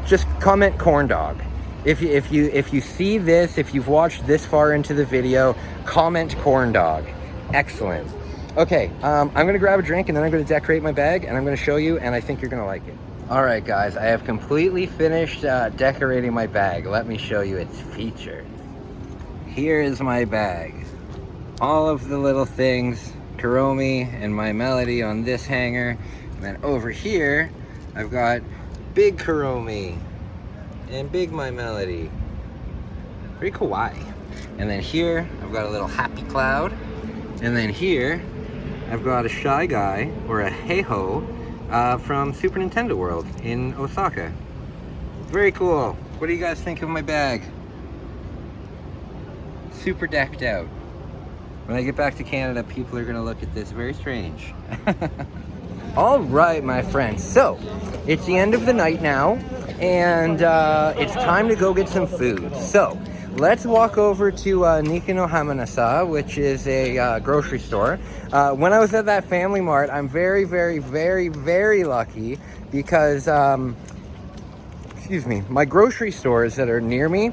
Just comment corn dog. If you see this, if you've watched this far into the video, comment corn dog. Excellent. Okay, I'm gonna grab a drink, and then I'm gonna decorate my bag, and I'm gonna show you, and I think you're gonna like it. All right, guys, I have completely finished decorating my bag. Let me show you its features. Here is my bag. All of the little things, Kuromi and My Melody on this hanger, and then over here, I've got Big Kuromi and Big My Melody. Pretty kawaii. And then here, I've got a little happy cloud, and then here, I've got a Shy Guy, or a Heiho, from Super Nintendo World in Osaka. Very cool. What do you guys think of my bag? Super decked out. When I get back to Canada, people are gonna look at this very strange. All right, my friends. So, it's the end of the night now, and it's time to go get some food. So, let's walk over to Nikino Hamanasa, which is a grocery store. When I was at that Family Mart, I'm very, very, very, very lucky because, excuse me, my grocery stores that are near me,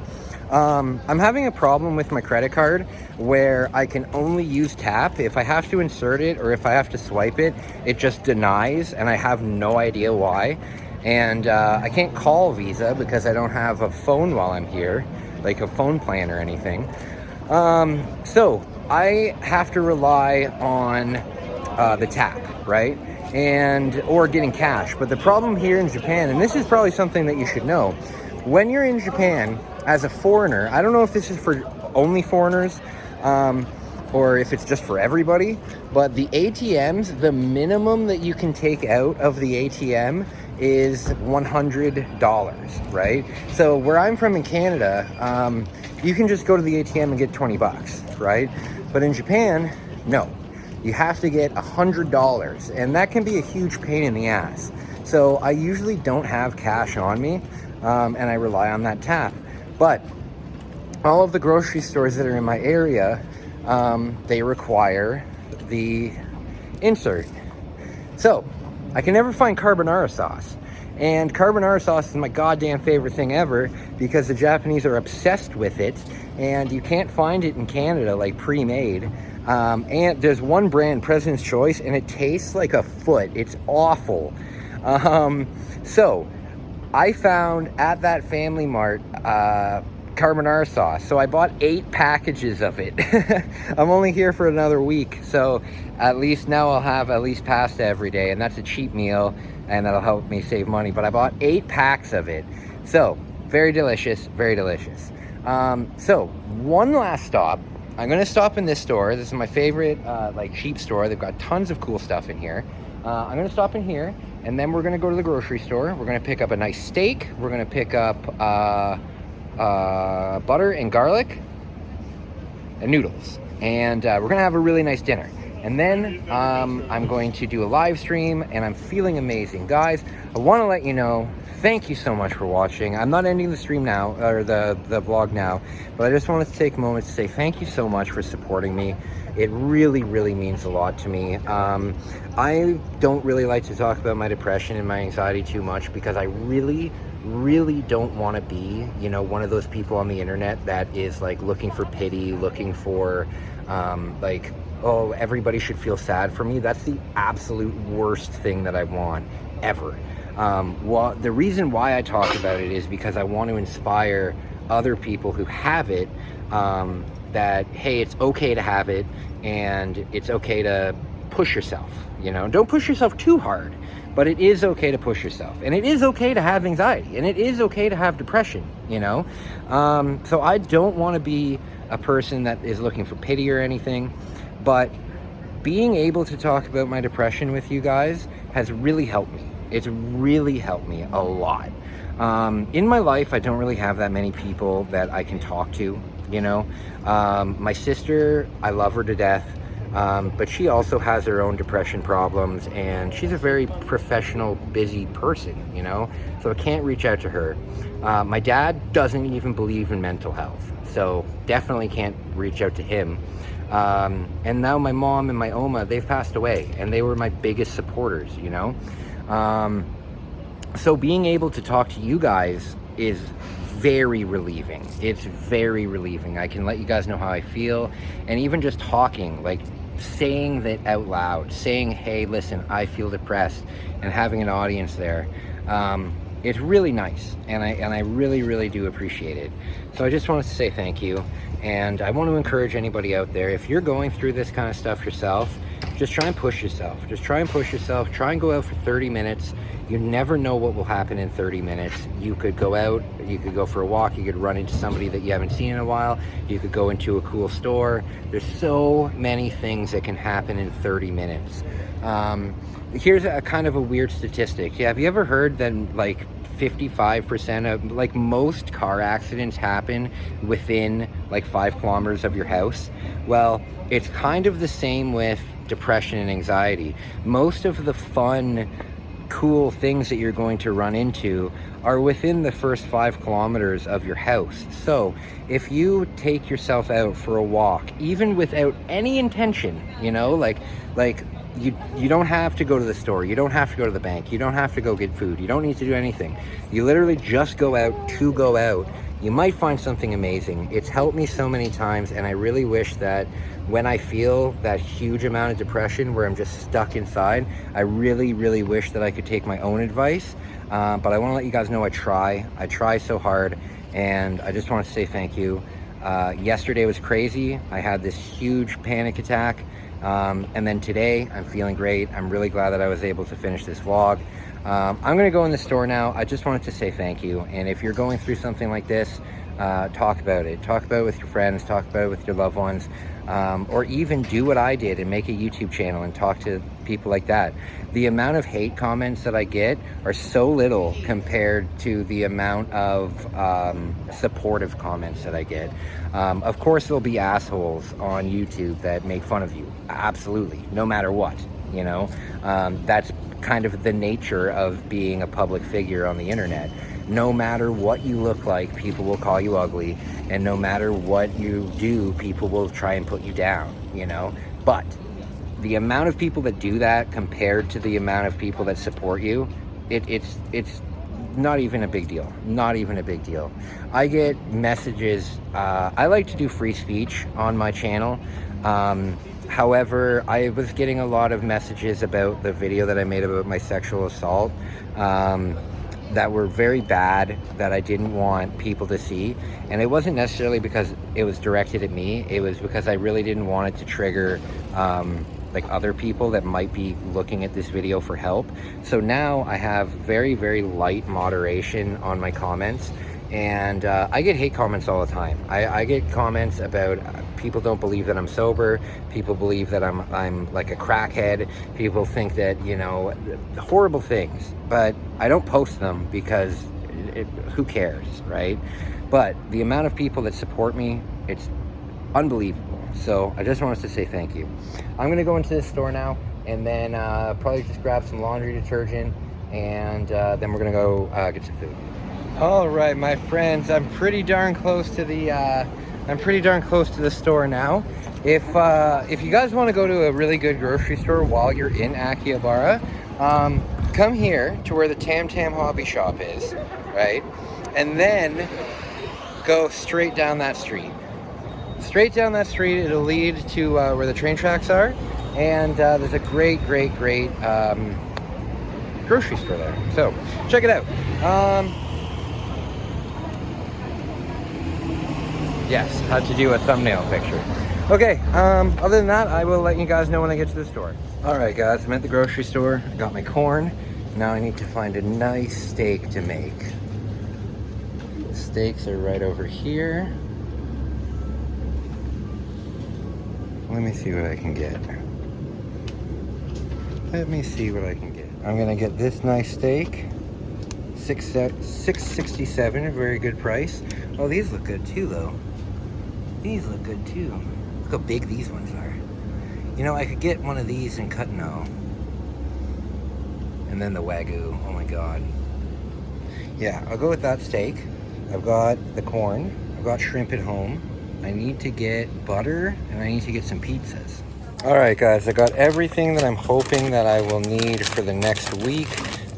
I'm having a problem with my credit card where I can only use tap. If I have to insert it or if I have to swipe it, it just denies, and I have no idea why. And I can't call Visa because I don't have a phone while I'm here, like a phone plan or anything. So I have to rely on the tap, right? Or getting cash. But the problem here in Japan, and this is probably something that you should know, when you're in Japan as a foreigner, I don't know if this is for only foreigners or if it's just for everybody, but the ATMs, the minimum that you can take out of the ATM is $100, right? So where I'm from in Canada, you can just go to the ATM and get 20 bucks, right? But in Japan, no. You have to get $100, and that can be a huge pain in the ass. So I usually don't have cash on me, and I rely on that tap. But all of the grocery stores that are in my area, they require the insert. So I can never find carbonara sauce. And carbonara sauce is my goddamn favorite thing ever because the Japanese are obsessed with it, and you can't find it in Canada like pre-made. And there's one brand, President's Choice, and it tastes like a foot. It's awful. So I found at that Family Mart carbonara sauce. So I bought 8 packages of it. I'm only here for another week, so at least now I'll have at least pasta every day, and that's a cheap meal, and that'll help me save money. But I bought 8 packs of it. So very delicious, very delicious. So one last stop. I'm gonna stop in this store. This is my favorite like cheap store. They've got tons of cool stuff in here. I'm gonna stop in here, and then we're gonna go to the grocery store. We're gonna pick up a nice steak. We're gonna pick up butter and garlic and noodles, and we're gonna have a really nice dinner. And then I'm going to do a live stream, and I'm feeling amazing. Guys, I want to let you know, thank you so much for watching. I'm not ending the stream now, or the vlog now, but I just wanted to take a moment to say thank you so much for supporting me. It really, really means a lot to me. I don't really like to talk about my depression and my anxiety too much because I really don't want to be, you know, one of those people on the internet that is like looking for pity, looking for like, oh, everybody should feel sad for me. That's the absolute worst thing that I want ever. Well, the reason why I talk about it is because I want to inspire other people who have it, that, hey, it's okay to have it, and it's okay to push yourself, you know? Don't push yourself too hard, but it is okay to push yourself, and it is okay to have anxiety, and it is okay to have depression, you know? So I don't want to be a person that is looking for pity or anything, but being able to talk about my depression with you guys has really helped me. It's really helped me a lot. In my life, I don't really have that many people that I can talk to, you know? My sister, I love her to death, but she also has her own depression problems, and she's a very professional, busy person, you know? So I can't reach out to her. My dad doesn't even believe in mental health, so definitely can't reach out to him. And now my mom and my Oma, they've passed away, and they were my biggest supporters, you know? So being able to talk to you guys is very relieving. It's very relieving. I can let you guys know how I feel, and even just talking, like saying that out loud, saying, hey, listen, I feel depressed, and having an audience there. It's really nice, and I really, really do appreciate it. So I just wanted to say thank you, and I want to encourage anybody out there, if you're going through this kind of stuff yourself, just try and push yourself. Just try and push yourself. Try and go out for 30 minutes. You never know what will happen in 30 minutes. You could go out, you could go for a walk, you could run into somebody that you haven't seen in a while, you could go into a cool store. There's so many things that can happen in 30 minutes. Here's a kind of a weird statistic. Have you ever heard that like 55% of, like, most car accidents happen within like 5 kilometers of your house? Well, it's kind of the same with depression and anxiety. Most of the fun cool things that you're going to run into are within the first 5 kilometers of your house. So if you take yourself out for a walk, even without any intention, you know, like you don't have to go to the store, you don't have to go to the bank, you don't have to go get food, you don't need to do anything. You literally just go out to go out. You might find something amazing. It's helped me so many times, and I really wish that when I feel that huge amount of depression where I'm just stuck inside, I really, really wish that I could take my own advice. But I want to let you guys know I try so hard, and I just want to say thank you. Yesterday was crazy. I had this huge panic attack, and then today I'm feeling great. I'm really glad that I was able to finish this vlog. I'm gonna go in the store now. I just wanted to say thank you, and if you're going through something like this, talk about it with your friends, talk about it with your loved ones, or even do what I did and make a YouTube channel and talk to people like that. The amount of hate comments that I get are so little compared to the amount of supportive comments that I get. Of course there'll be assholes on YouTube that make fun of you, absolutely, no matter what, you know. That's kind of the nature of being a public figure on the internet. No matter what you look like, people will call you ugly, and no matter what you do, people will try and put you down, you know. But the amount of people that do that compared to the amount of people that support you, it's not even a big deal. Not even a big deal. I get messages. I like to do free speech on my channel. However, I was getting a lot of messages about the video that I made about my sexual assault that were very bad, that I didn't want people to see. And it wasn't necessarily because it was directed at me. It was because I really didn't want it to trigger like other people that might be looking at this video for help. So now I have very, very light moderation on my comments. And I get hate comments all the time. I get comments about people don't believe that I'm sober. People believe that I'm like a crackhead. People think that, you know, horrible things. But I don't post them because who cares, right? But the amount of people that support me, it's unbelievable. So I just wanted to say thank you. I'm gonna go into the store now, and then probably just grab some laundry detergent, and then we're gonna go get some food. All right, my friends, I'm pretty darn close to the store now. If you guys want to go to a really good grocery store while you're in Akihabara, come here to where the Tam Tam Hobby Shop is, right? And then go straight down that street. Straight down that street, it'll lead to where the train tracks are, and there's a great grocery store there. So check it out. Yes, had to do a thumbnail picture. Okay, other than that, I will let you guys know when I get to the store. All right, guys, I'm at the grocery store. I got my corn. Now I need to find a nice steak to make. The steaks are right over here. Let me see what I can get. I'm gonna get this nice steak. $6.67, a very good price. Oh, these look good too, though. These look good too. Look how big these ones are. You know, I could get one of these in Cutno. And then the Wagyu. Oh my god. Yeah, I'll go with that steak. I've got the corn. I've got shrimp at home. I need to get butter, and I need to get some pizzas. All right, guys, I got everything that I'm hoping that I will need for the next week.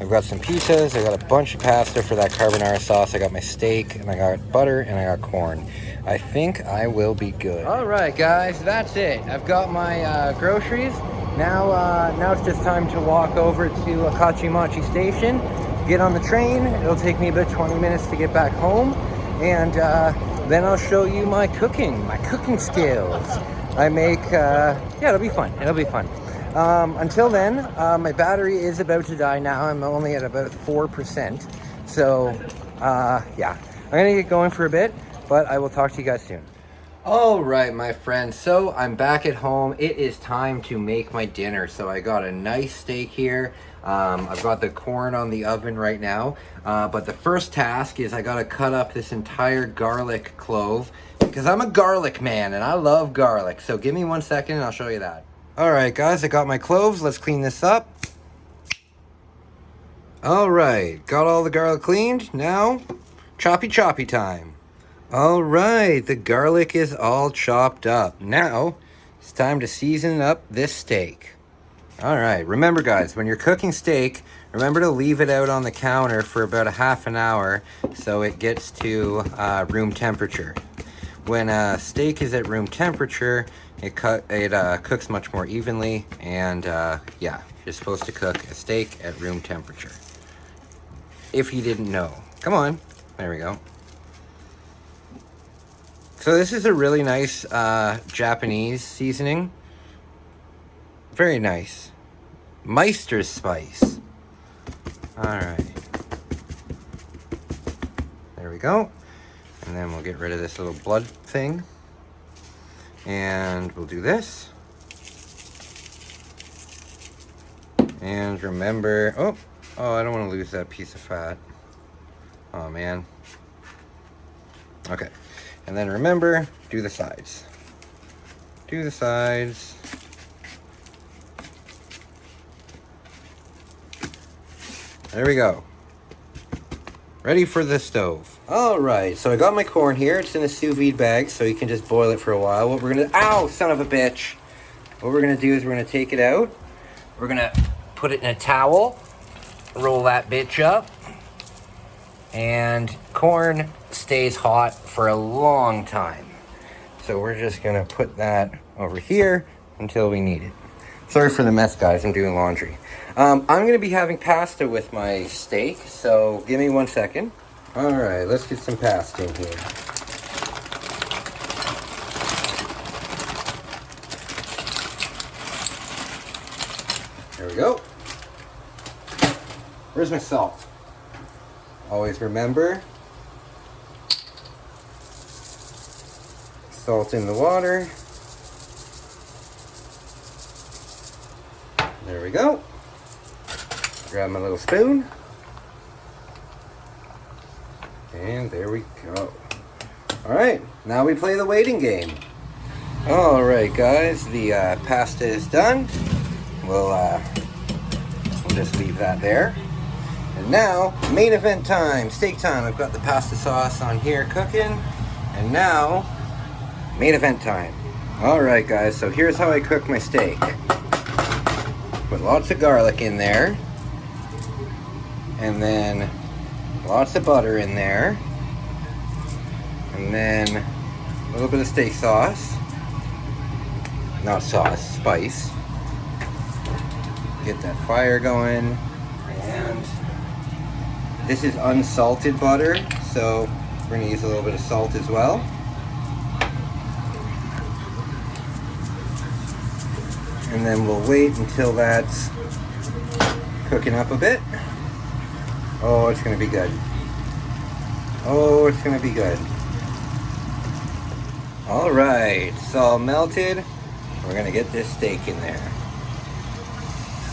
I've got some pizzas, I got a bunch of pasta for that carbonara sauce, I got my steak, and I got butter, and I got corn. I think I will be good. All right, guys, that's it. I've got my groceries. Now it's just time to walk over to Akachimachi Station, get on the train. It'll take me about 20 minutes to get back home, and then I'll show you my cooking skills. I make, yeah, it'll be fun. Until then, my battery is about to die now. I'm only at about 4%. So, yeah, I'm gonna get going for a bit, but I will talk to you guys soon. All right, my friends, so I'm back at home. It is time to make my dinner. So I got a nice steak here. I've got the corn on the oven right now. But the first task is I gotta cut up this entire garlic clove because I'm a garlic man and I love garlic. So give me 1 second and I'll show you that. All right, guys, I got my cloves. Let's clean this up. All right, got all the garlic cleaned. Now, choppy time. All right, the garlic is all chopped up. Now, it's time to season up this steak. All right, remember guys, when you're cooking steak, remember to leave it out on the counter for about a half an hour so it gets to room temperature. When a steak is at room temperature, it cooks much more evenly, and yeah, you're supposed to cook a steak at room temperature. If you didn't know. Come on. There we go. So this is a really nice Japanese seasoning. Very nice. Meister's spice. Alright. There we go. And then we'll get rid of this little blood thing. And we'll do this. And remember... Oh, I don't want to lose that piece of fat. Oh, man. Okay. And then remember, do the sides. Do the sides. There we go. Ready for the stove. All right, so I got my corn here. It's in a sous vide bag, so you can just boil it for a while. What we're gonna... Ow, son of a bitch. What we're gonna do is we're gonna take it out. We're gonna put it in a towel. Roll that bitch up, and corn stays hot for a long time. So we're just gonna put that over here until we need it. Sorry for the mess, guys, I'm doing laundry. I'm gonna be having pasta with my steak, so give me 1 second. All right, let's get some pasta in here. There we go. Where's my salt? Always remember, salt in the water. There we go. Grab my little spoon. And there we go. All right, now we play the waiting game. All right, guys, the pasta is done. We'll just leave that there. And now, main event time, steak time. I've got the pasta sauce on here cooking. And now, main event time. All right, guys, so here's how I cook my steak. Put lots of garlic in there. And then lots of butter in there. And then a little bit of steak sauce. Not sauce, spice. Get that fire going. And this is unsalted butter, so we're gonna use a little bit of salt as well. And then we'll wait until that's cooking up a bit. Oh, it's gonna be good. Oh, it's gonna be good. All right, it's all melted. We're gonna get this steak in there.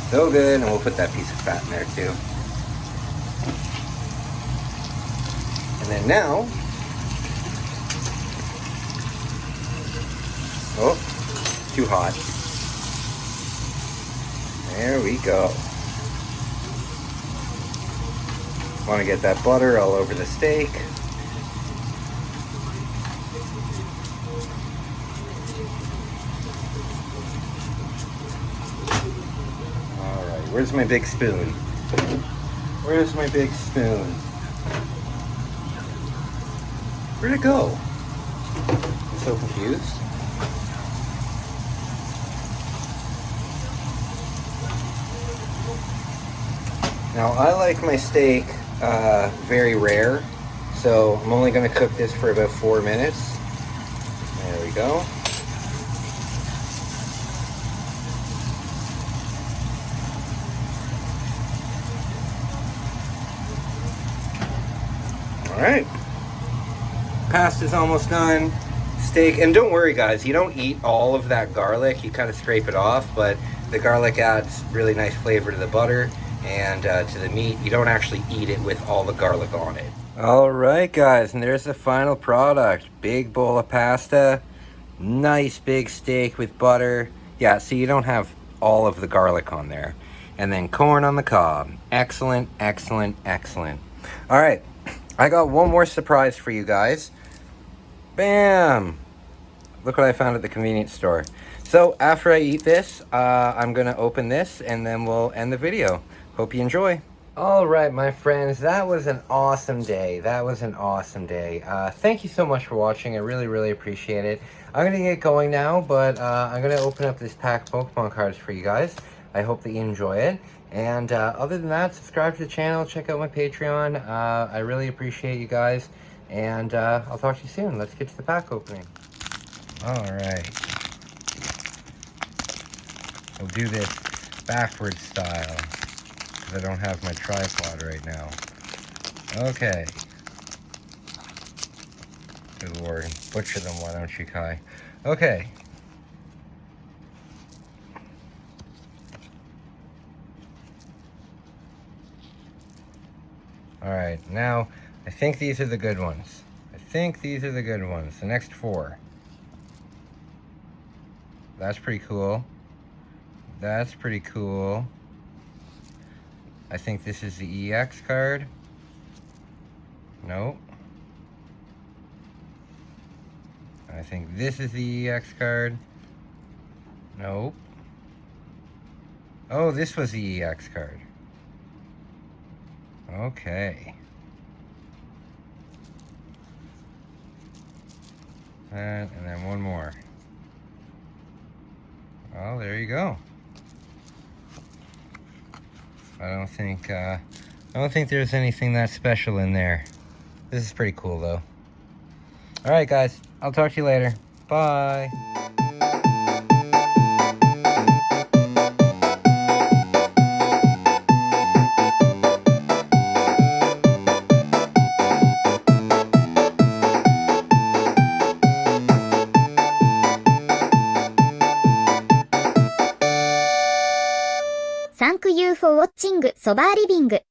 So good, and we'll put that piece of fat in there too. And then now, oh, too hot. There we go. Want to get that butter all over the steak. All right, where's my big spoon? Where's my big spoon? Where'd it go? I'm so confused. Now, I like my steak very rare, so I'm only going to cook this for about 4 minutes. There we go. All right. Pasta's almost done. Steak, and don't worry guys, you don't eat all of that garlic. You kind of scrape it off, but the garlic adds really nice flavor to the butter and to the meat. You don't actually eat it with all the garlic on it. All right guys, and there's the final product. Big bowl of pasta, nice big steak with butter. Yeah, so you don't have all of the garlic on there. and then corn on the cob. Excellent, excellent, excellent. All right, I got one more surprise for you guys. Bam! Look what I found at the convenience store. So after I eat this, I'm gonna open this and then we'll end the video. Hope you enjoy. All right, my friends, that was an awesome day. That was an awesome day. Thank you so much for watching. I really, really appreciate it. I'm gonna get going now, but I'm gonna open up this pack of Pokemon cards for you guys. I hope that you enjoy it. And other than that, subscribe to the channel, check out my Patreon. I really appreciate you guys. And I'll talk to you soon. Let's get to the pack opening. All right. We'll do this backwards style, because I don't have my tripod right now. Okay. Good Lord. Butcher them, why don't you, Kai? Okay. Alright, now, I think these are the good ones. I think these are the good ones. The next four. That's pretty cool. That's pretty cool. I think this is the EX card. Nope. I think this is the EX card. Nope. Oh, this was the EX card. Okay. And then one more. Well, there you go. I don't think there's anything that special in there. This is pretty cool though. All right, guys. I'll talk to you later. Bye. Thank you for watching そばリビング